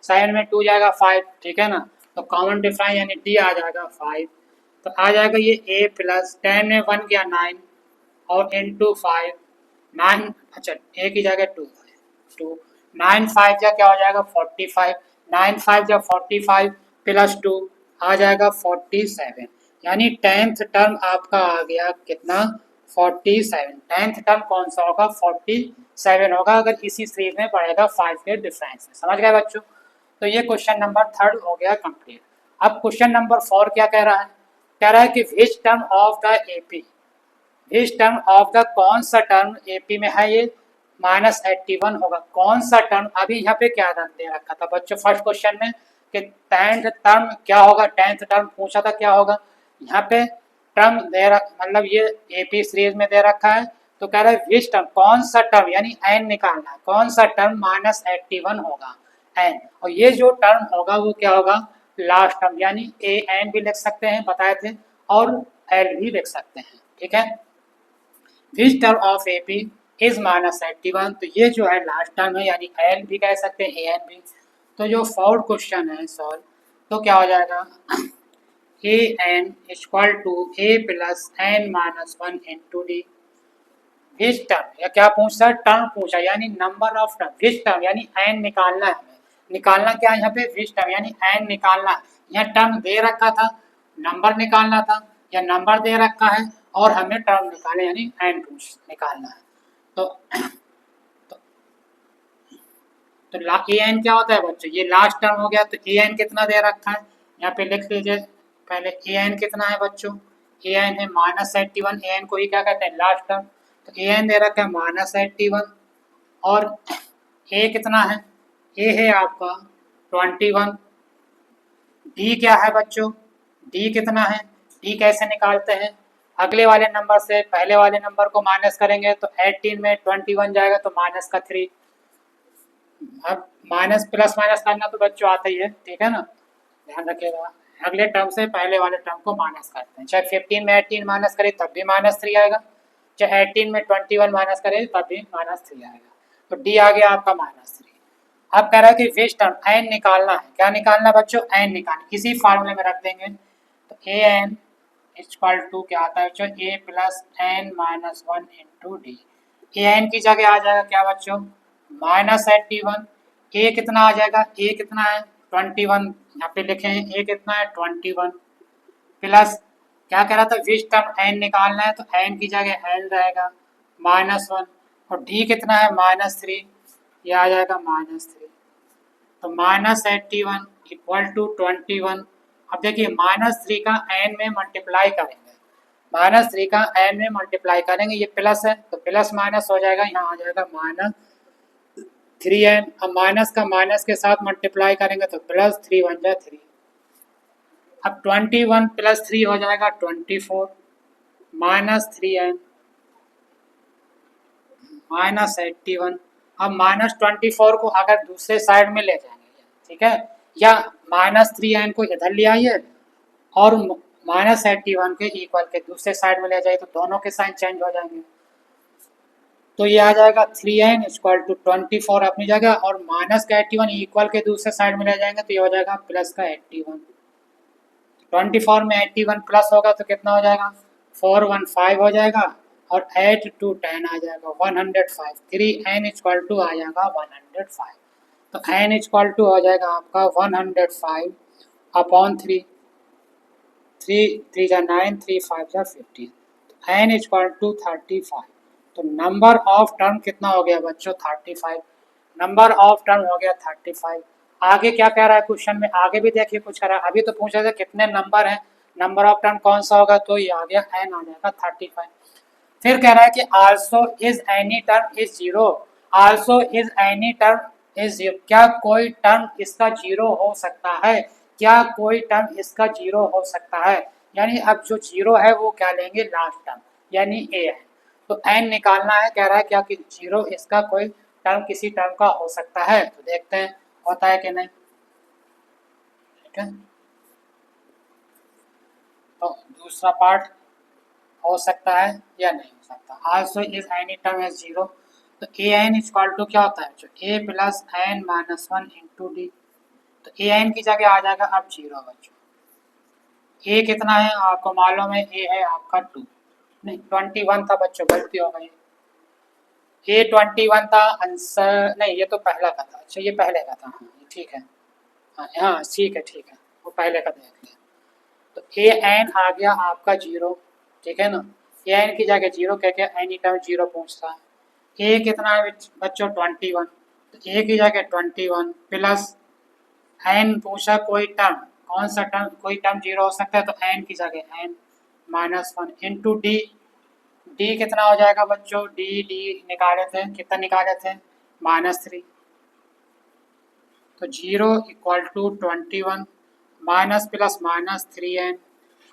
7 में 2 जाएगा 5, ठीक है ना। तो कॉमन डिफरेंस यानी d आ जाएगा 5। तो आ जाएगा ये a प्लस 10 में 1 गया 9 और इंटू 5, 9, अच्छा a की जगह 2, 9 5 जा क्या हो जाएगा? 45, 9 5 जा 45 प्लस 2 आ जाएगा 47, यानी 10th टर्म आपका आ गया कितना? 47। 10th टर्म कौन सा होगा? 47 होगा अगर इसी सीरीज में पड़ेगा 5 के डिफरेंस में। समझ गए बच्चों? तो ये क्वेश्चन नंबर थर्ड हो गया कंप्लीट। अब क्वेश्चन नंबर 4 क्या कह रहा है? कह रहा है कि which term of the AP, which term of the कौन सा टर्म AP में है? ये -81 होगा। कौन सा टर्म? अभी यहाँ पे क्या दे रखा था बच्चों फर्स्ट क्वेश्चन में कि 10th टर्म क्या होगा? 10th टर्म पूछा था क्या होगा। यहाँ पे टर्म दे रखा, मतलब ये AP सीरीज में दे रखा है। तो कह रहा है विच टर्म, कौन सा टर्म, यानी n निकालना है, कौन सा टर्म -81 होगा n, और ये जो टर्म होगा वो क्या होगा? लास्ट टर्म, यानी ए एन भी लिख सकते हैं बताए थे, और एल भी लिख सकते हैं, ठीक है। Which term of A P is -81, तो ये जो है लास्ट टर्म है, यानी एल भी कह सकते हैं ए एन भी। तो जो फोर्थ क्वेश्चन है सॉल्व, तो क्या हो जाएगा, a n equal to A plus n minus one into d. Which term, या क्या पूछा है, टर्म पूछा, यानी number of term. Which term यानी एन निकालना है हमें, निकालना क्या है यहाँ पे, विच टर्म यानी एन निकालना है। यहाँ टर्म दे रखा था, नंबर निकालना था, या नंबर दे रखा है और हमें टर्म निकाले यानी एन निकालना है। तो ए एन क्या होता है बच्चों, ये लास्ट टर्म हो गया। तो ए एन कितना दे रखा है, यहाँ पे लिख लीजिए पहले। ए एन कितना है बच्चों, ए एन है -81, ए एन को ही क्या कहते हैं, लास्ट टर्म। तो ए एन दे रखा है -81, और ए कितना है, ए है आपका 21। डी क्या है बच्चों, डी कितना है, डी कैसे निकालते हैं, अगले वाले नंबर से पहले वाले नंबर को माइनस करेंगे, तो 18 में 21 जाएगा तो माइनस का 3। अब माइनस प्लस माइनस करना तो बच्चों आता ही है, ठीक है ना, ध्यान रखिएगा। अगले टर्म से पहले वाले टर्म को माइनस करते हैं, चाहे 15 में 18 माइनस करें तब भी -3 आएगा, चाहे 18 में 21 माइनस करें तब भी -3 आएगा। तो डी आ गया आपका -3। अब कह रहा है कि विच टर्म एन निकालना है, क्या निकालना बच्चों, एन निकालना, इसी फार्मूले में रख देंगे। तो ए एन इक्वल टू क्या आता है बच्चों, a plus n minus one into d. A n की जगह आ जाएगा क्या बच्चों, -81। ए कितना आ जाएगा, ए कितना है 21, यहाँ पे लिखे हैं ए कितना है 21, प्लस क्या कह रहा था, विच टर्म एन निकालना है, तो एन की जगह एन रहेगा -1, और डी कितना है -3, ये आ जाएगा -3। तो -81 इक्वल टू 21। अब देखिए -3 का n में मल्टीप्लाई करेंगे, -3 का n में मल्टीप्लाई करेंगे, ये प्लस है तो प्लस माइनस हो जाएगा, यहाँ आ जाएगा -3n। अब माइनस का माइनस के साथ मल्टीप्लाई करेंगे तो +3 बन जाए 3। अब 21 + 3 हो जाएगा 24, -3n -81। अब -24 को अगर दूसरे साइड में ले जाएंगे, ठीक है, या -3n को इधर ले आइए और -81 के इक्वल के दूसरे साइड में ले जाइए, तो दोनों के साइन चेंज हो जाएंगे। तो ये आ जाएगा 3n इक्वल टू 24 अपनी जगह, और -81 इक्वल के दूसरे साइड में ले जाएंगे तो ये हो जाएगा प्लस का 81। 24 में 81 प्लस होगा तो कितना हो जाएगा, 415 हो जाएगा, और 8 to 10 आ जाएगा 105। 3n इक्वल टू आ जाएगा 105। तो n इक्वल टू हो जाएगा आपका 105 अपॉन 3, 3 3 जा 9, 3 5 जा 15। तो n इक्वल टू 35। तो नंबर ऑफ टर्म कितना हो गया बच्चों, 35। नंबर ऑफ टर्म हो गया 35। आगे क्या कह रहा है क्वेश्चन में, आगे भी देखिए कुछ कह रहा है। अभी तो पूछा था कितने नंबर हैं, नंबर ऑफ टर्म कौन सा होगा, तो ये आ गया n आ जाएगा 35। फिर कह रहा है कि also is any term is zero, also is any term is zero, क्या कोई टर्म इसका जीरो हो सकता है, क्या कोई टर्म इसका जीरो हो सकता है। यानी अब जो जीरो है वो क्या लेंगे, लास्ट टर्म यानी ए है। तो एन निकालना है, कह रहा है क्या कि जीरो इसका कोई टर्म किसी टर्म का हो सकता है। तो देखते हैं होता है कि नहीं, ठीक है। तो दूसरा पार्ट हो सकता है या नहीं हो सकता, also is any term is zero. तो ए एन इक्वल टू क्या होता है, जो a plus n minus one into d. तो ए एन की जगह आ जाएगा अब जीरो बच्चों। ए कितना है आपको मालूम है, ए है आपका 2, नहीं 21 था बच्चों, गलती हो गई, ए 21 था आंसर, नहीं ये तो पहला का था, अच्छा ये पहले का था, हाँ ठीक है, हाँ ठीक है ठीक है, वो पहले का देख लिया। तो ए एन आ गया आपका जीरो, ठीक है ना, ए एन की जगह जीरो कह के एनी टर्म जीरो पूछ रहा है। ए कितना है बच्चों 21, तो ए की जगह 21 प्लस एन पूछा कोई टर्म, कौन सा टर्म, कोई टर्म जीरो हो सकता है, तो एन की जगह एन -1 इंटू डी। डी कितना हो जाएगा बच्चों, डी डी निकाले थे, कितना निकाले थे -3। तो 0 equal to 21 minus plus -3n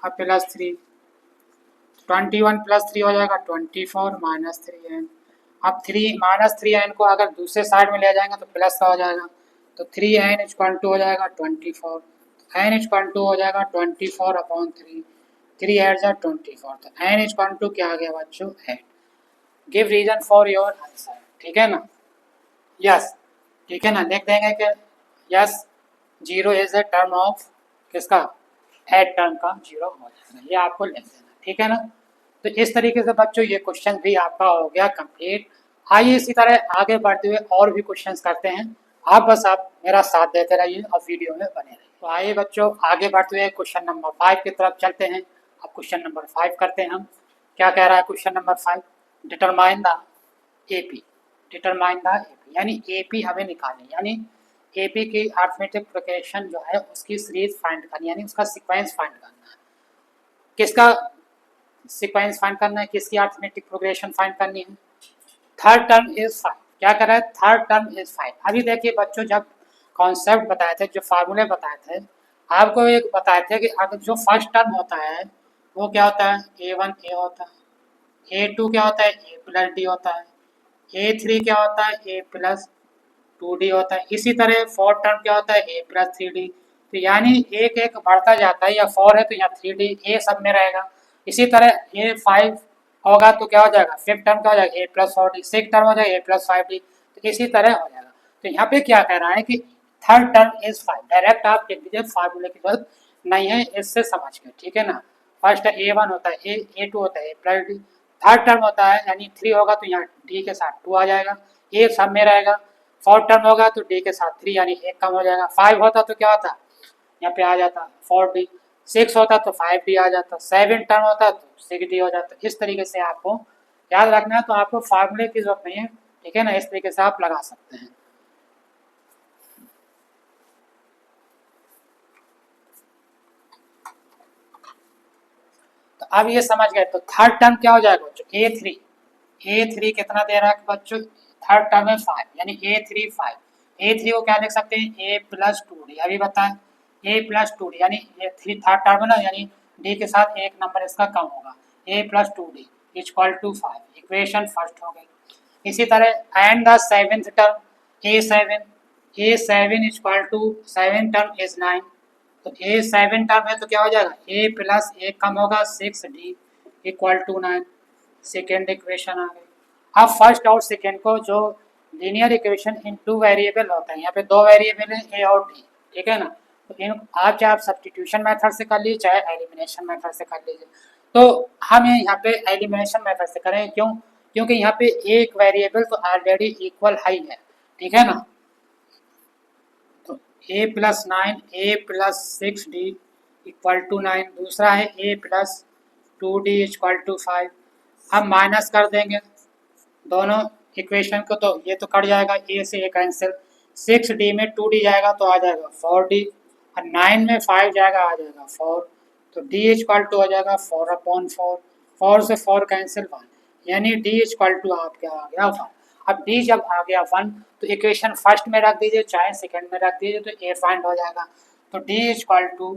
और +3, 21 + 3 हो जाएगा 24 -3n। अब -3n को अगर दूसरे साइड में ले जाएंगे तो प्लस का हो जाएगा, तो 3n इक्वल टू हो जाएगा 24। एन इक्वल टू हो जाएगा 24/3, 3 8 जा 24, तो एन इक्वल टू क्या आ गया बच्चों 8। Give reason for your answer, ठीक है ना, यस, ठीक है ना, लिख देंगे कि yes 0 is a term of किसका, 8 टर्म का 0 हो जाएगा, ये आपको लिख देना, ठीक है ना। तो इस तरीके से बच्चों ये क्वेश्चन भी आपका हो गया कंप्लीट। आइए इसी तरह आगे बढ़ते हुए और भी क्वेश्चंस करते हैं, आप मेरा साथ देते रहिए और वीडियो में बने रहिए। तो आइए बच्चों आगे बढ़ते हुए क्वेश्चन नंबर 5 की तरफ चलते हैं। अब क्वेश्चन नंबर 5 करते हैं हम। क्या कह रहा है question number 5, determine the AP, determine the AP यानी एपी हमें निकालनी, यानी एपी की अरिथमेटिक प्रोग्रेशन जो है उसकी सीरीज फाइंड करनी, यानी उसका सीक्वेंस फाइंड करना है। किसका सीक्वेंस फाइंड करना है, किसकी अरिथमेटिक प्रोग्रेशन फाइंड करनी है। थर्ड टर्म इज 5, क्या कर रहा है, थर्ड टर्म इज 5। अभी देखिए बच्चों जब कॉन्सेप्ट बताए थे, जो फार्मूले बताए थे, आपको एक बताए थे कि अगर जो फर्स्ट टर्म होता है वो क्या होता है, a1 a होता है, a2 क्या होता है, a प्लस डी होता है, a3 क्या होता है, a प्लस 2d होता है। इसी तरह फोर्थ टर्म क्या होता है, a प्लस 3d। तो यानी एक एक बढ़ता जाता है, या 4 है तो यहाँ 3d a सब में रहेगा। इसी तरह a5 होगा तो क्या हो जाएगा, फिफ्थ टर्म क्या हो जाएगा, a plus 4d, six term हो जाएगा a प्लस 5d, तो इसी तरह हो जाएगा। तो यहाँ पे क्या कह रहा है कि थर्ड टर्म इज 5, डायरेक्ट आप लिख दीजिए, फार्मूले की जरूरत नहीं है, इससे समझ के, ठीक है ना। फर्स्ट a1 होता है a2 होता है a plus D, third term होता है यानी 3 होगा तो यहाँ d के साथ 2 आ जाएगा, a सब में रहेगा। फोर्थ टर्म होगा तो d के साथ 3 यानी एक कम हो जाएगा। 5 होता तो क्या होता, यहाँ पे आ जाता 4d, 6 होता तो 5d आ जाता, 7 टर्म होता तो 6d हो जाता। इस तरीके से आपको याद रखना है, तो आपको फार्मूले की जरूरत नहीं है, ठीक है ना, इस तरीके से आप लगा सकते हैं। तो अब ये समझ गए, तो थर्ड टर्म क्या हो जाएगा बच्चों, a3 कितना दे रहा है बच्चों, थर्ड टर्म है 5 यानी a3 5, a3 को क्या लिख सकते हैं, a प्लस 2d, अभी बताएं a प्लस 2d यानी a3 थर्ड टर्म है ना, यानी d के साथ एक नंबर इसका कम होगा, a plus 2d equal to 5, equation first हो गई। इसी तरह and the seventh term a7 equal to 7 term is 9, तो a7 टर्म है तो क्या हो जाएगा, a प्लस एक कम होगा 6d equal to 9, second equation आ गई। अब फर्स्ट और सेकेंड को जो linear equation in two variable होता है, यहाँ पे दो वेरिएबल है a और d, ठीक है ना, तो इन आप चाहे आप सब्स्टिट्यूशन मेथड से कर लीजिए चाहे एलिमिनेशन मेथड से कर लीजिए। तो हम यहाँ पे एलिमिनेशन मेथड से करें, क्यों, क्योंकि यहाँ पे एक वेरिएबल तो ऑलरेडी इक्वल हाई है, ठीक है ना। तो a plus 9 a plus 6d equal to 9, दूसरा है a plus 2d equal to 5। हम माइनस कर देंगे दोनों इक्वेशन को, तो ये तो कट जाएगा, a से a कैंसिल, 6d में 2d जाएगा तो आ जाएगा 4d, और 9 में 5 जाएगा आ जाएगा 4, तो d इक्वल टू हो जाएगा 4/4, 4 से 4 कैंसिल 1, यानी d इक्वल टू आपका आ गया 1। अब d जब आ गया 1 तो इक्वेशन फर्स्ट में रख दीजिए चाहे सेकंड में रख दीजिए, तो a फाइंड हो जाएगा। तो d equal to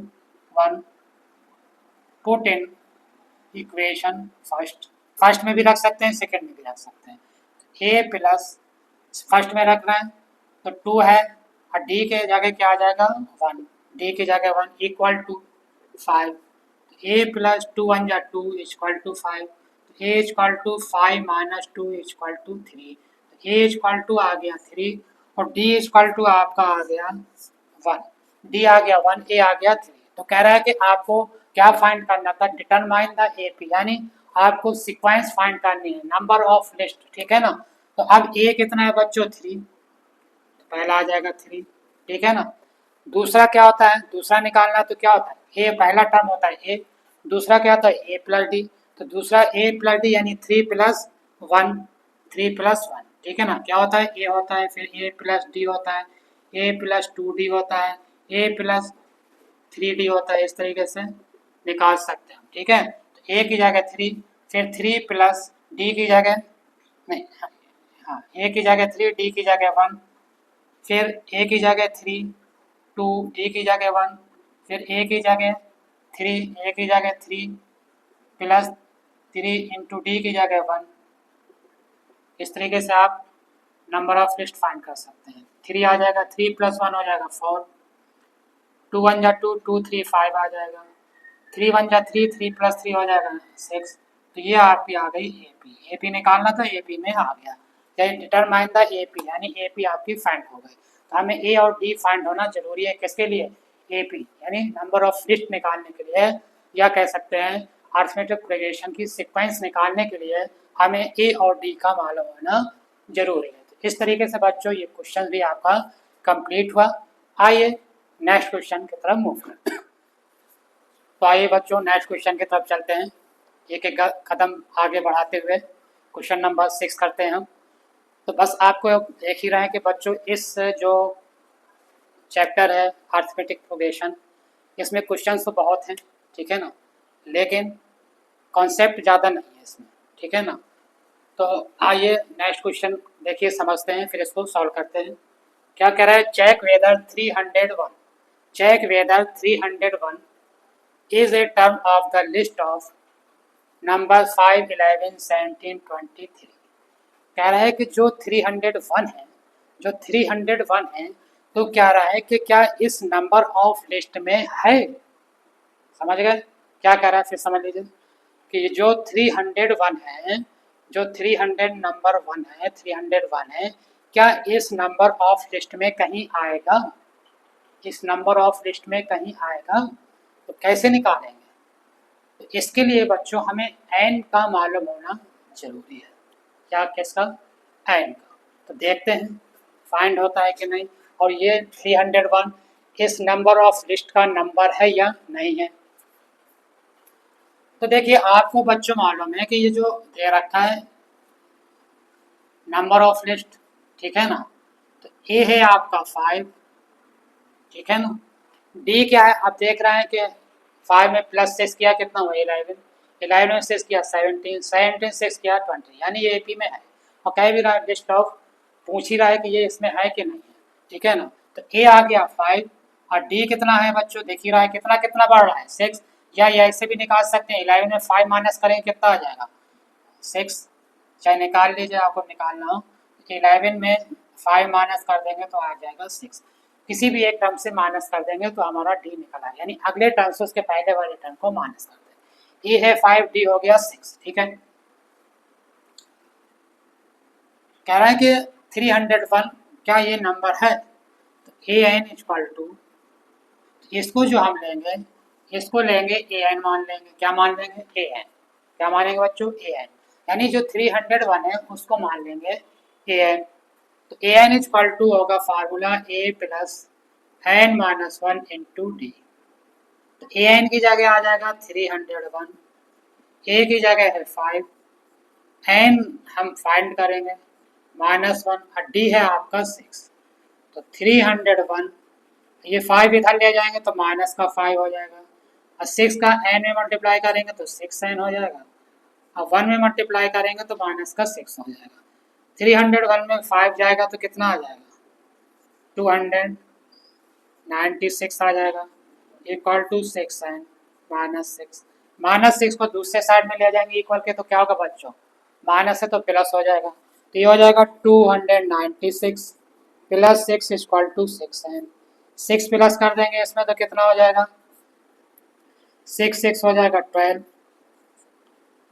1 put in equation first में भी रख सकते हैं सेकंड में भी रख सकते हैं। a प्लस फर्स्ट में रख रहे हैं तो 2 है, और d के जगह क्या आ जाएगा 1, d की जगह 1 इक्वल टू 5, a प्लस 2 1 जा 2 equal to 5, a equal to 5 minus 2 equal to 3, a equal to आ गया 3 और d इक्वल टू आपका आ गया 1, d आ गया 1, a आ गया 3। तो कह रहा है कि आपको क्या फाइंड करना था, डिटरमाइन द एपी, यानी आपको सीक्वेंस फाइंड करनी है, नंबर ऑफ लिस्ट, ठीक है ना। तो अब a कितना है बच्चों 3, तो पहला आ जाएगा 3, ठीक है ना। दूसरा क्या होता है, दूसरा निकालना तो क्या होता है, a पहला टर्म होता है a, दूसरा क्या होता है a प्लस डी, तो दूसरा a प्लस डी यानी 3 प्लस 1, 3 प्लस 1, ठीक है ना। क्या होता है a होता है, फिर a प्लस डी होता है, a प्लस 2d होता है, a प्लस 3d होता है, इस तरीके से निकाल सकते हैं, ठीक है। तो a की जगह 3, फिर 3 प्लस d की जगह नहीं, हाँ a की जगह 3 d की जगह 1, फिर a की जगह 3 2 d की जगह 1, फिर a की जगह 3 a की जगह 3 प्लस 3 इंटू डी की जगह 1। इस तरीके से आप नंबर ऑफ लिस्ट फाइंड कर सकते हैं। 3 आ जाएगा, 3 प्लस 1 हो जाएगा 4, 2 1 जा 2, 2 3 5 आ जाएगा, 3 1 जा 3, 3 प्लस 3 हो जाएगा 6। तो ये आपकी आ गई AP। AP निकालना था, AP में आ गया। डिटरमाइन द AP, यानी AP आपकी फाइंड हो गई। तो हमें A और D फाइंड होना जरूरी है, किसके लिए? AP यानी नंबर ऑफ लिस्ट निकालने के लिए, या कह सकते हैं अरिथमेटिक प्रोग्रेशन की सीक्वेंस निकालने के लिए हमें A और D का मालूम होना जरूरी है। तो इस तरीके से बच्चों ये क्वेश्चन भी आपका कंप्लीट हुआ। आइए नेक्स्ट क्वेश्चन की तरफ मूव करते हैं। तो आइए बच्चों नेक्स्ट क्वेश्चन की तरफ चलते हैं, एक एक कदम आगे बढ़ाते हुए क्वेश्चन नंबर 6 करते हैं हम। तो बस आपको देख ही रहे हैं कि बच्चों इस जो चैप्टर है अरिथमेटिक प्रोग्रेशन, इसमें क्वेश्चंस तो बहुत हैं, ठीक है ना, लेकिन कॉन्सेप्ट ज़्यादा नहीं है इसमें, ठीक है ना। तो आइए नेक्स्ट क्वेश्चन देखिए, समझते हैं, फिर इसको सॉल्व करते हैं। क्या कह रहा है? Check whether 301, check whether 301 is a term of the list of numbers 5, 11, 17, 23। कह रहा है कि जो 301 है, जो 301 है, तो कह रहा है कि क्या इस नंबर ऑफ लिस्ट में है? समझ गए क्या कह रहा है? फिर समझ लीजिए कि जो 301 है, जो 300 नंबर 1 है, 301 है, क्या इस नंबर ऑफ लिस्ट में कहीं आएगा? इस नंबर ऑफ लिस्ट में कहीं आएगा? तो कैसे निकालेंगे? तो इसके लिए बच्चों हमें n का मालूम होना जरूरी है। क्या? किसका? n का। तो देखते हैं फाइंड होता है कि नहीं। और ये 301 इस नंबर ऑफ लिस्ट का नंबर है या नहीं है। तो देखिए आपको बच्चों मालूम है कि ये जो दे रखा है नंबर ऑफ लिस्ट, ठीक है ना, तो ए है आपका 5, ठीक है ना। डी क्या है? आप देख रहे हैं कि 5 में प्लस 6 किया कितना हुआ? 11, 11 में 6 किया 17, 17 6 किया 20, यानी ये AP में है। और कह भी रहा है लिस्ट ऑफ, पूछ ही रहा है कि ये इसमें है कि नहीं है, ठीक है ना। तो ए आ गया 5, और डी कितना है बच्चों? देख ही रहा है कितना कितना बढ़ रहा है 6, या ऐसे भी निकाल सकते हैं 11 में 5 माइनस करेंगे कितना आ जाएगा? 6। चाहे निकाल लीजिए, आपको निकालना हो। 11 में 5 माइनस कर देंगे तो आ जाएगा 6। किसी भी एक टर्म से माइनस कर देंगे तो हमारा डी निकल आएगा, यानी अगले टर्म से उसके पहले वाले टर्म को माइनस कर देंगे। ए है 5, डी हो गया 6, ठीक है। कह रहा है कि 301 क्या ये नंबर है? तो ए एन इक्वल टू, इसको जो हम लेंगे, इसको लेंगे ए एन मान लेंगे। क्या मान लेंगे? A N. क्या मानेंगे बच्चों? A N. यानी जो 301 है उसको मान लेंगे ए एन। तो ए एन इक्वल टू होगा formula a plus n minus 1 into d. तो ए एन की जगह आ जाएगा 301, ए की जगह है 5, एन हम फाइंड करेंगे -1, और डी है आपका 6। तो 301, ये 5 इधर ले जाएंगे तो माइनस का 5 हो जाएगा, और 6 का एन में मल्टीप्लाई करेंगे तो 6n हो जाएगा, और 1 में मल्टीप्लाई करेंगे तो माइनस का 6 हो जाएगा। 301 में 5 जाएगा तो कितना आ जाएगा? 296 आ जाएगा, equal to 6n minus 6। Minus 6 को दूसरे साइड में ले जाएंगे इक्वल के, तो क्या होगा बच्चों? माइनस है तो प्लस हो जाएगा, तो ये हो जाएगा 296 plus 6 equal to 6n। 6 plus कर देंगे इसमें तो कितना हो जाएगा? 6 6 हो जाएगा 12,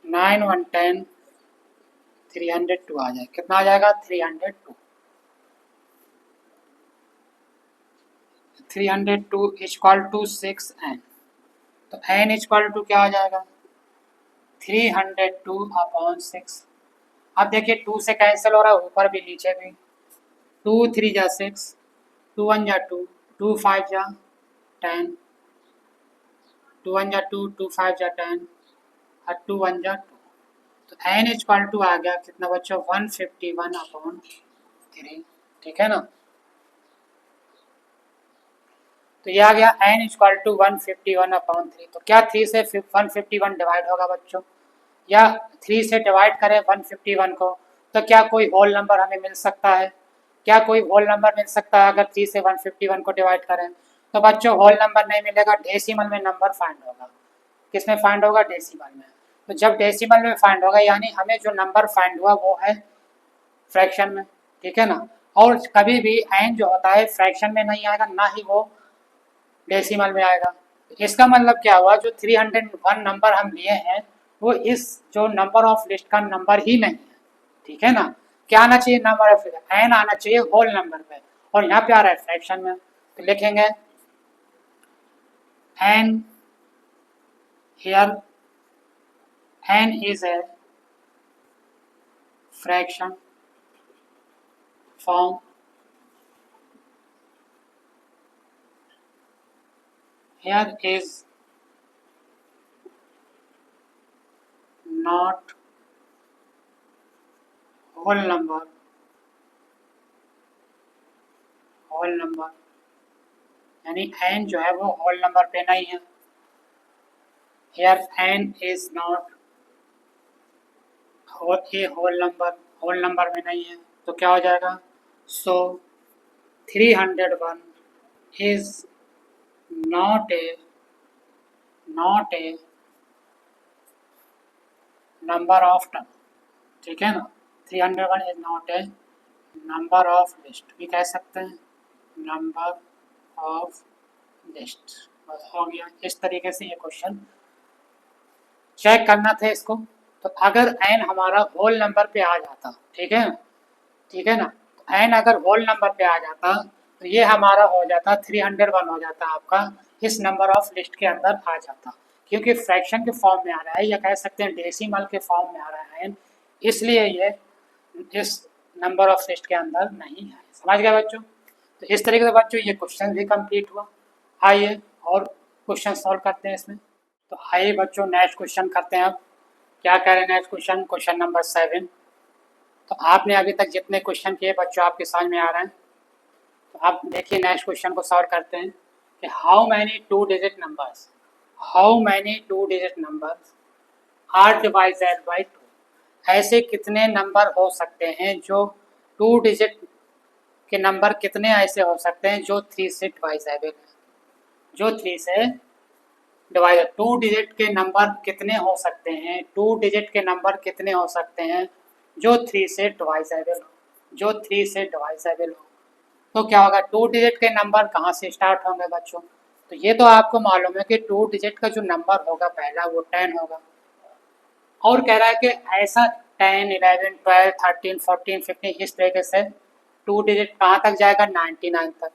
9 1 10, 302 आ जाएगा। कितना आ जाएगा? 302। 302 इक्वल टू 6n। तो n इक्वल टू क्या आ जाएगा? 302 अपॉन 6। अब देखिए 2 से कैंसिल हो रहा है, ऊपर भी नीचे भी। 2 3 जा 6, 2 1 जा 2, 2 5 जा 10, 2 1 जा 2, 2 5 जा 10, और 2 1 जा 2। तो n इक्वल टू आ गया कितना बच्चों? 151 अपॉन 3, ठीक है ना। तो ये आ गया n इक्वल टू 151 अपॉन 3। तो क्या 3 से 151 डिवाइड होगा बच्चों? या 3 से डिवाइड करें 151 को तो क्या कोई होल नंबर हमें मिल सकता है? क्या कोई होल नंबर मिल सकता है अगर 3 से 151 को डिवाइड करें? तो बच्चों होल नंबर नहीं मिलेगा, डेसिमल में नंबर फाइंड होगा। किस में फाइंड होगा? डेसिमल में। तो जब डेसिमल में फाइंड होगा यानी हमें जो नंबर फाइंड हुआ वो है फ्रैक्शन में, ठीक है ना। और कभी भी n जो होता है फ्रैक्शन में नहीं आएगा, ना ही वो डेसिमल में आएगा। इसका मतलब क्या हुआ, जो 301 नंबर हम लिए हैं वो इस जो नंबर ऑफ लिस्ट का नंबर ही नहीं है, ठीक है ना। क्या आना चाहिए, नंबर ऑफ एन आना चाहिए होल नंबर पे, और यहाँ पे आ रहा है फ्रैक्शन में, तो लिखेंगे N here, N is a fraction form, here is not whole number, whole number यानी n जो है वो होल नंबर पे नहीं है। here n is not a whole number में नहीं है, तो क्या हो जाएगा, सो 301 is not a number of term, ठीक है ना। 301 is not a number of list भी कह सकते हैं, नंबर ऑफ लिस्ट, बस हो गया। इस तरीके से ये क्वेश्चन चेक करना था इसको। तो अगर n हमारा होल नंबर पे आ जाता, ठीक है ना, तो n अगर होल नंबर पे आ जाता तो ये हमारा हो जाता 301 हो जाता, आपका इस नंबर ऑफ लिस्ट के अंदर आ जाता, क्योंकि फ्रैक्शन के फॉर्म में आ रहा है, या कह सकते हैं डेसिमल के फॉर्म में आ रहा है n, इसलिए ये इस नंबर ऑफ लिस्ट के अंदर नहीं है। समझ गए बच्चों। तो इस तरीके से बच्चों ये क्वेश्चन भी कंप्लीट हुआ। आइए और क्वेश्चन सॉल्व करते हैं इसमें। तो आइए बच्चों नेक्स्ट क्वेश्चन करते हैं। अब क्या कह रहे हैं नेक्स्ट क्वेश्चन, क्वेश्चन नंबर 7। तो आपने अभी तक जितने क्वेश्चन किए बच्चों आपके समझ में आ रहे हैं। तो आप देखिए नेक्स्ट क्वेश्चन को सॉल्व करते हैं कि how many 2 digit numbers are divided by 2, ऐसे कितने नंबर हो सकते हैं जो 2 डिजिट के नंबर कितने ऐसे हो सकते हैं जो 3 से डिवाइजेबल है, जो 3 से डिवाइड। 2 डिजिट के नंबर कितने हो सकते हैं, 2 डिजिट के नंबर कितने हो सकते हैं जो 3 से डिवाइजेबल हो, तो क्या होगा, 2 डिजिट के नंबर कहाँ से स्टार्ट होंगे बच्चों। तो ये तो आपको मालूम है कि 2 डिजिट का जो नंबर होगा पहला वो 10 होगा, और कह रहा है कि ऐसा 10, 11, 12, 13, 14, 15 इस तरीके से 2 डिजिट कहाँ तक जाएगा, 99 तक।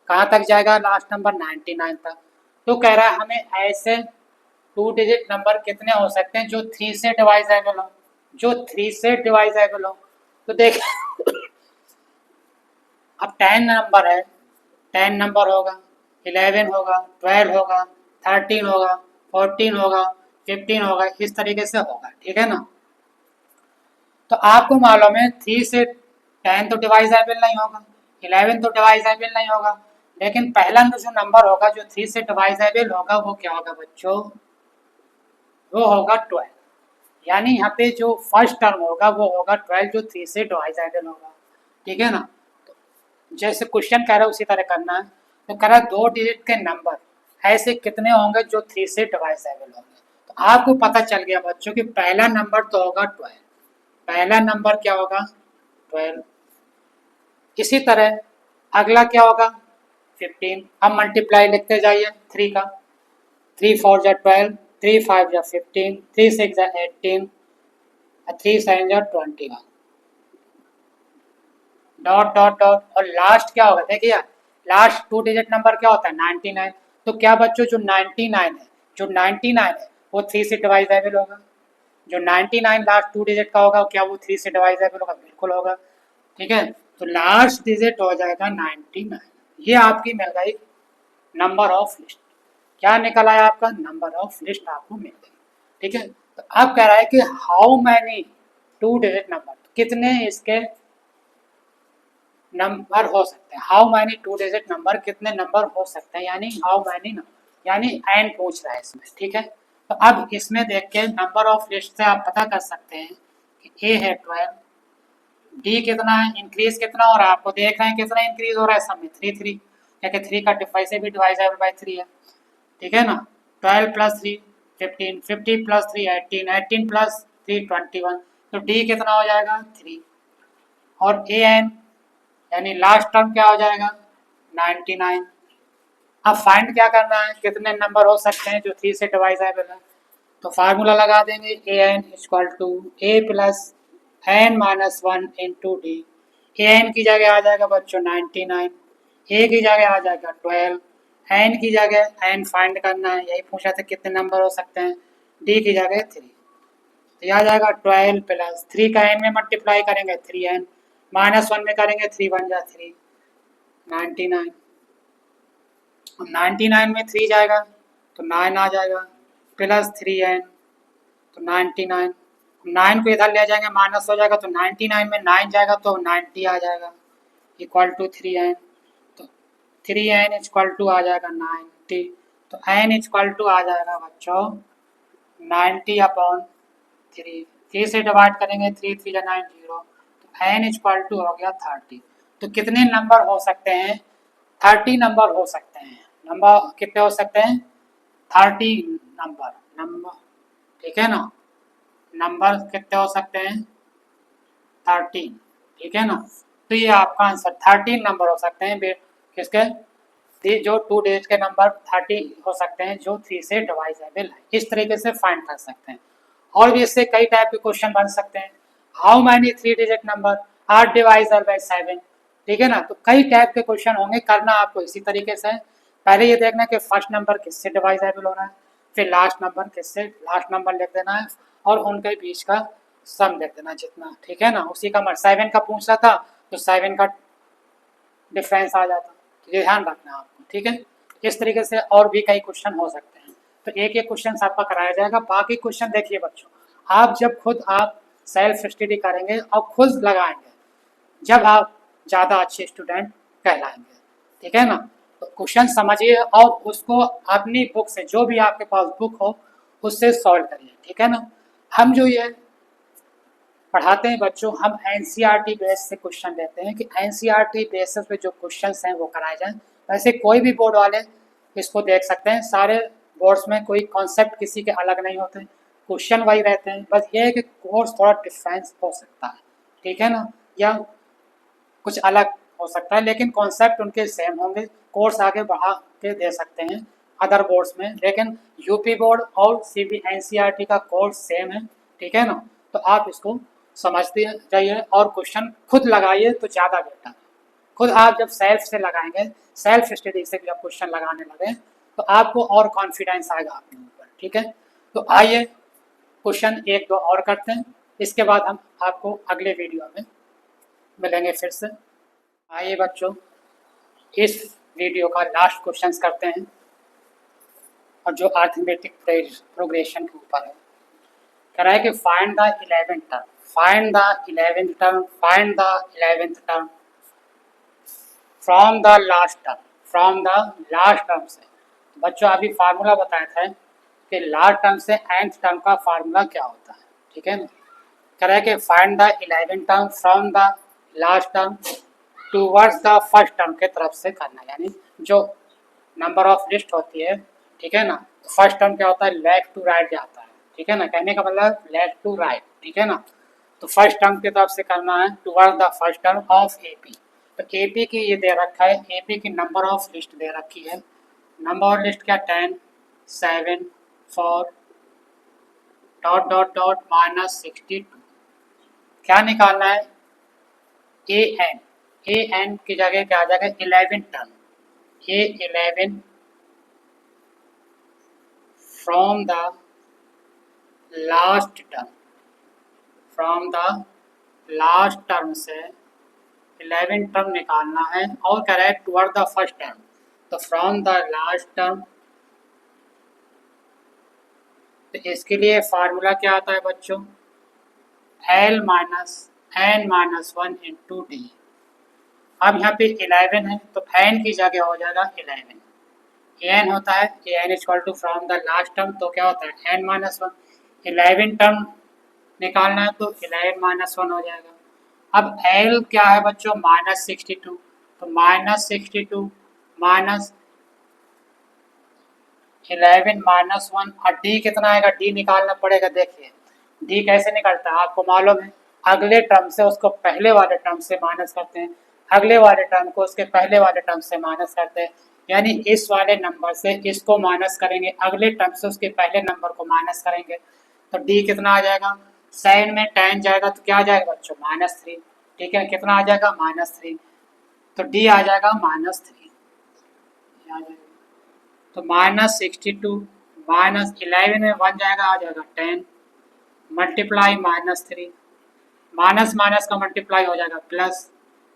कहाँ तक जाएगा लास्ट नंबर, 99 तक। तो कह रहा है हमें ऐसे 2 डिजिट नंबर कितने हो सकते हैं जो 3 से डिवाइजेबल हो, तो देख अब 10 नंबर है, 10 नंबर होगा, 11 होगा, 12 होगा, 13 होगा, 14 होगा, 15 होगा, इस तरीके से होगा, ठीक है ना। तो आपको मालूम है 3 से 10 तो डिवाइजेबल नहीं होगा, 11 तो डिवाइजेबल नहीं होगा, लेकिन पहला जो नंबर होगा जो 3 से डिवाइजेबल होगा वो क्या होगा बच्चों, वो होगा 12। यानी यहाँ पे जो फर्स्ट टर्म होगा वो होगा 12 जो 3 से डिवाइजेबल होगा, ठीक है ना। तो जैसे क्वेश्चन कह रहा है उसी तरह करना है। तो कह रहा है 2 डिजिट के नंबर ऐसे कितने होंगे जो 3 से डिवाइजेबल होंगे। तो आपको पता चल गया बच्चों कि पहला नंबर तो होगा 12, पहला नंबर क्या होगा 12। इसी तरह अगला क्या होगा 15, हम मल्टीप्लाई लिखते जाइए 3 का, 3 4 जा 12, 3 5 जा 15, 3 6 जा 18, 3 7 जा 21, डॉट डॉट डॉट, और लास्ट क्या होगा देखिए, लास्ट 2 डिजिट नंबर क्या होता है 99। तो क्या बच्चों जो 99 है वो 3 से डिवाइजेबल होगा, जो 99 लास्ट 2 डिजिट का होगा क्या वो 3 से डिवाइजेबल होगा, बिल्कुल होगा, ठीक है। तो लास्ट डिजिट हो जाएगा 99। ये आपकी मिल गई नंबर ऑफ लिस्ट। क्या निकल आया आपका, नंबर ऑफ लिस्ट आपको मिल गई, ठीक है। तो अब कह रहा है कि हाउ मैनी 2 डिजिट नंबर, कितने इसके नंबर हो सकते हैं, हाउ मैनी 2 डिजिट नंबर, कितने नंबर हो सकते हैं, यानी हाउ मैनी यानी एन पूछ रहा है इसमें, ठीक है। तो अब इसमें देख के नंबर ऑफ लिस्ट से आप पता कर सकते हैं कि ए है 12, डी कितना है, इंक्रीज कितना हो रहा है, आपको देख रहे हैं कितना इंक्रीज हो रहा है, सब में 3 3, क्या 3 का वैसे भी डिवाइजेबल बाय 3 है, ठीक है ना। 12 प्लस 3 15, 15 प्लस 3 18, 18 प्लस 3 21, तो डी कितना हो जाएगा 3, और ए एन यानी लास्ट टर्म क्या हो जाएगा 99, अब फाइंड क्या करना है, कितने नंबर हो सकते हैं जो 3 से डिवाइजेबल है। तो फार्मूला लगा देंगे a n equal to A plus n minus one into d. A n की जगह आ जाएगा बच्चों 99, ए की जगह आ जाएगा 12, एन की जगह एन फाइंड करना है, यही पूछा था कितने नंबर हो सकते हैं, डी की जगह 3। तो यह आ जाएगा 12 प्लस 3 का एन में मल्टीप्लाई करेंगे 3n, माइनस वन में करेंगे 3 1 जा 3, 99। 99 में 3 जाएगा तो 9 आ जाएगा, प्लस 3n तो 99। 9 को इधर ले जाएंगे माइनस हो जाएगा तो 99 में 9 जाएगा तो 90 आ जाएगा, इक्वल टू 3n। तो 3n इक्वल टू आ जाएगा 90। तो n इक्वल टू आ जाएगा बच्चों 90/3। 3 से डिवाइड करेंगे 3 3 9 0, तो n इक्वल टू हो गया 30। तो कितने नंबर हो सकते हैं, 30 नंबर हो सकते हैं। नंबर कितने हो सकते हैं, 30 नंबर, ठीक है ना। नंबर कितने हो सकते हैं, 13, ठीक है ना। तो ये आपका आंसर 13 नंबर हो सकते हैं किसके, जो 2 डिजिट के नंबर 30 हो सकते हैं जो 3 से डिवाइजेबल है। इस तरीके से फाइंड कर सकते हैं। और भी इससे कई टाइप के क्वेश्चन बन सकते हैं। How many 3 digit number are divisor by 7, ठीक है ना। तो कई टाइप के क्वेश्चन होंगे, करना आपको इसी तरीके से। पहले ये देखना कि फर्स्ट नंबर किससे डिवाइजेबल हो रहा है, फिर लास्ट नंबर किससे, लास्ट नंबर लिख देना है और उनके बीच का सम लिख देना जितना, ठीक है ना। उसी का 7 का पूछा था तो 7 का डिफरेंस आ जाता, तो ये ध्यान रखना है आपको, ठीक है। इस तरीके से और भी कई क्वेश्चन हो सकते हैं। तो एक एक क्वेश्चन आपका कराया जाएगा। बाकी क्वेश्चन देखिए बच्चों, आप जब खुद आप सेल्फ स्टडी करेंगे और खुद लगाएंगे, जब आप ज़्यादा अच्छे स्टूडेंट कहलाएंगे, ठीक है ना। तो क्वेश्चन समझिए और उसको अपनी बुक से, जो भी आपके पास बुक हो उससे सॉल्व करिए, ठीक है ना। हम जो ये पढ़ाते हैं बच्चों, हम एनसीईआरटी बेस से क्वेश्चन लेते हैं कि एनसीईआरटी बेसिस पे जो क्वेश्चंस हैं वो कराए जाएं। वैसे कोई भी बोर्ड वाले इसको देख सकते हैं, सारे बोर्ड्स में कोई कॉन्सेप्ट किसी के अलग नहीं होते, क्वेश्चन वही रहते हैं। बस ये है कि कोर्स थोड़ा डिफरेंस हो सकता है, ठीक है ना, या कुछ अलग हो सकता है, लेकिन कॉन्सेप्ट उनके सेम होंगे। कोर्स आगे बढ़ा के दे सकते हैं अदर बोर्ड्स में, लेकिन यूपी बोर्ड और सीबी एनसीईआरटी का कोर्स सेम है, ठीक है ना। तो आप इसको समझते जाइए और क्वेश्चन खुद लगाइए तो ज़्यादा बेटर है। खुद आप जब सेल्फ से लगाएंगे, सेल्फ स्टडी से जब क्वेश्चन लगाने लगे तो आपको और कॉन्फिडेंस आएगा अपने ऊपर, ठीक है। तो आइए क्वेश्चन एक दो और करते हैं, इसके बाद हम आपको अगले वीडियो में मिलेंगे फिर से। आइए बच्चों, इस वीडियो का लास्ट क्वेश्चन करते हैं और जो अरिथमेटिक प्रोग्रेशन के ऊपर है। कह रहा है कि find the 11th term, find the 11th term, find the 11th term from the last term, from the last term से। बच्चों अभी फार्मूला बताया था कि लास्ट टर्म से nth टर्म का फार्मूला क्या होता है, ठीक है ना। कह रहा है कि find the 11th term from the last term towards the first term के तरफ से करना, यानी जो नंबर ऑफ लिस्ट होती है, ठीक है ना। फर्स्ट टर्म क्या होता है, लेफ्ट टू राइट जाता है, ठीक है ना, कहने का मतलब लेफ्ट टू राइट, ठीक है ना। तो फर्स्ट टर्म की तरफ से करना है towards the first term of AP. तो एपी की ये दे रखा है, एपी की नंबर ऑफ लिस्ट दे रखी है। नंबर ऑफ लिस्ट क्या, 10 7 4 डॉट डॉट डॉट माइनस 62। क्या निकालना है, ए एन, ए एन की जगह क्या आ जाएगा 11 term, a 11 from the last term, from the last term से 11 टर्म निकालना है और कह रहा है टुवर्ड द फर्स्ट टर्म। तो फ्रॉम द लास्ट टर्म, तो इसके लिए फार्मूला क्या आता है बच्चों, L minus N minus one into D. अब यहाँ पे 11 है तो n की जगह हो जाएगा 11, एन होता है N equal to from the last term, तो क्या होता है n माइनस वन। 11 टर्म निकालना है तो 11 माइनस वन हो जाएगा। अब L क्या है बच्चों, माइनस 62, तो माइनस 62 माइनस 11 माइनस वन, और D कितना आएगा, D निकालना पड़ेगा। देखिए D कैसे निकलता है आपको मालूम है, अगले टर्म से उसको पहले वाले टर्म से माइनस करते हैं, अगले वाले टर्म को उसके पहले वाले टर्म से माइनस करते हैं, यानी इस वाले नंबर से इसको माइनस करेंगे, अगले टर्म से उसके पहले नंबर को माइनस करेंगे, तो डी कितना आ जाएगा, साइन में टेन जाएगा तो क्या आ जाएगा बच्चों, -3। ठीक है, कितना आ जाएगा, -3, तो डी आ जाएगा -3। तो -62 -11 में 1 जाएगा, आ जाएगा 10, मल्टीप्लाई -3, माइनस माइनस का मल्टीप्लाई हो जाएगा प्लस,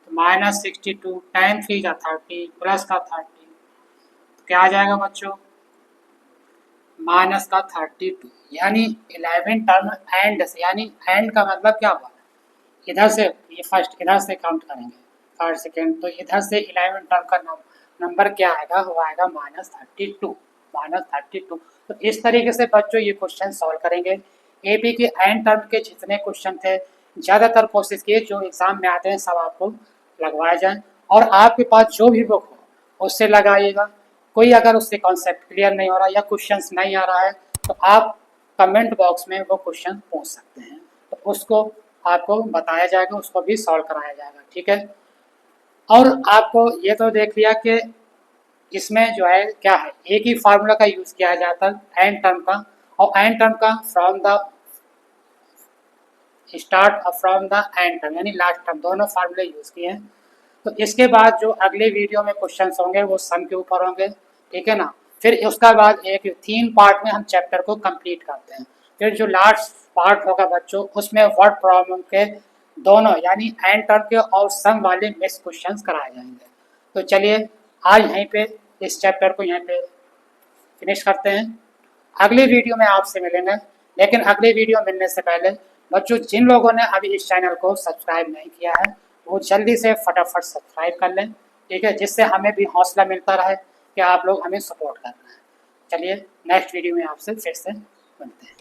तो -62, 10 3 का 30, प्लस का 30, तो क्या आ जाएगा बच्चों, माइनस का 32। यानी 11 टर्म एंड से, यानी एंड का मतलब क्या हुआ, इधर से ये फर्स्ट इधर से काउंट करेंगे, फर्स्ट सेकेंड, तो इधर से 11 टर्म का नंबर क्या आएगा, वो आएगा -32, -32। तो इस तरीके से बच्चों ये क्वेश्चन सॉल्व करेंगे। एपी के एंड टर्म के जितने क्वेश्चन थे, ज़्यादातर कोशिश किए जो एग्जाम में आते हैं सब आपको लगवाए जाएं, और आपके पास जो भी बुक हो उससे लगाइएगा। कोई अगर उससे कॉन्सेप्ट क्लियर नहीं हो रहा या क्वेश्चंस नहीं आ रहा है तो आप कमेंट बॉक्स में वो क्वेश्चन पूछ सकते हैं, तो उसको आपको बताया जाएगा, उसको भी सॉल्व कराया जाएगा। ठीक है, और आपको ये तो देख लिया कि इसमें जो है क्या है, एक ही फार्मूला का यूज़ किया जाता है एंड टर्म का, और एंड टर्म का फ्रॉम द स्टार्ट और फ्रॉम द एंड टर्म यानी लास्ट टर्म, दोनों फार्मूले यूज़ किए हैं। तो इसके बाद जो अगले वीडियो में क्वेश्चंस होंगे वो सम के ऊपर होंगे, ठीक है ना। फिर उसका बाद एक 3 पार्ट में हम चैप्टर को कंप्लीट करते हैं। फिर जो लास्ट पार्ट होगा बच्चों, उसमें वर्ड प्रॉब्लम के दोनों यानी एंड टर्म के और सम वाले मिस क्वेश्चंस कराए जाएंगे। तो चलिए आज यहीं पे इस चैप्टर को यहीं पे फिनिश करते हैं। अगले वीडियो में आपसे मिलेंगे, लेकिन अगले वीडियो मिलने से पहले बच्चों जिन लोगों ने अभी इस चैनल को सब्सक्राइब नहीं किया है वो जल्दी से फटाफट सब्सक्राइब कर लें, ठीक है, जिससे हमें भी हौसला मिलता रहे कि आप लोग हमें सपोर्ट कर रहे हैं। चलिए नेक्स्ट वीडियो में आपसे फिर से मिलते हैं।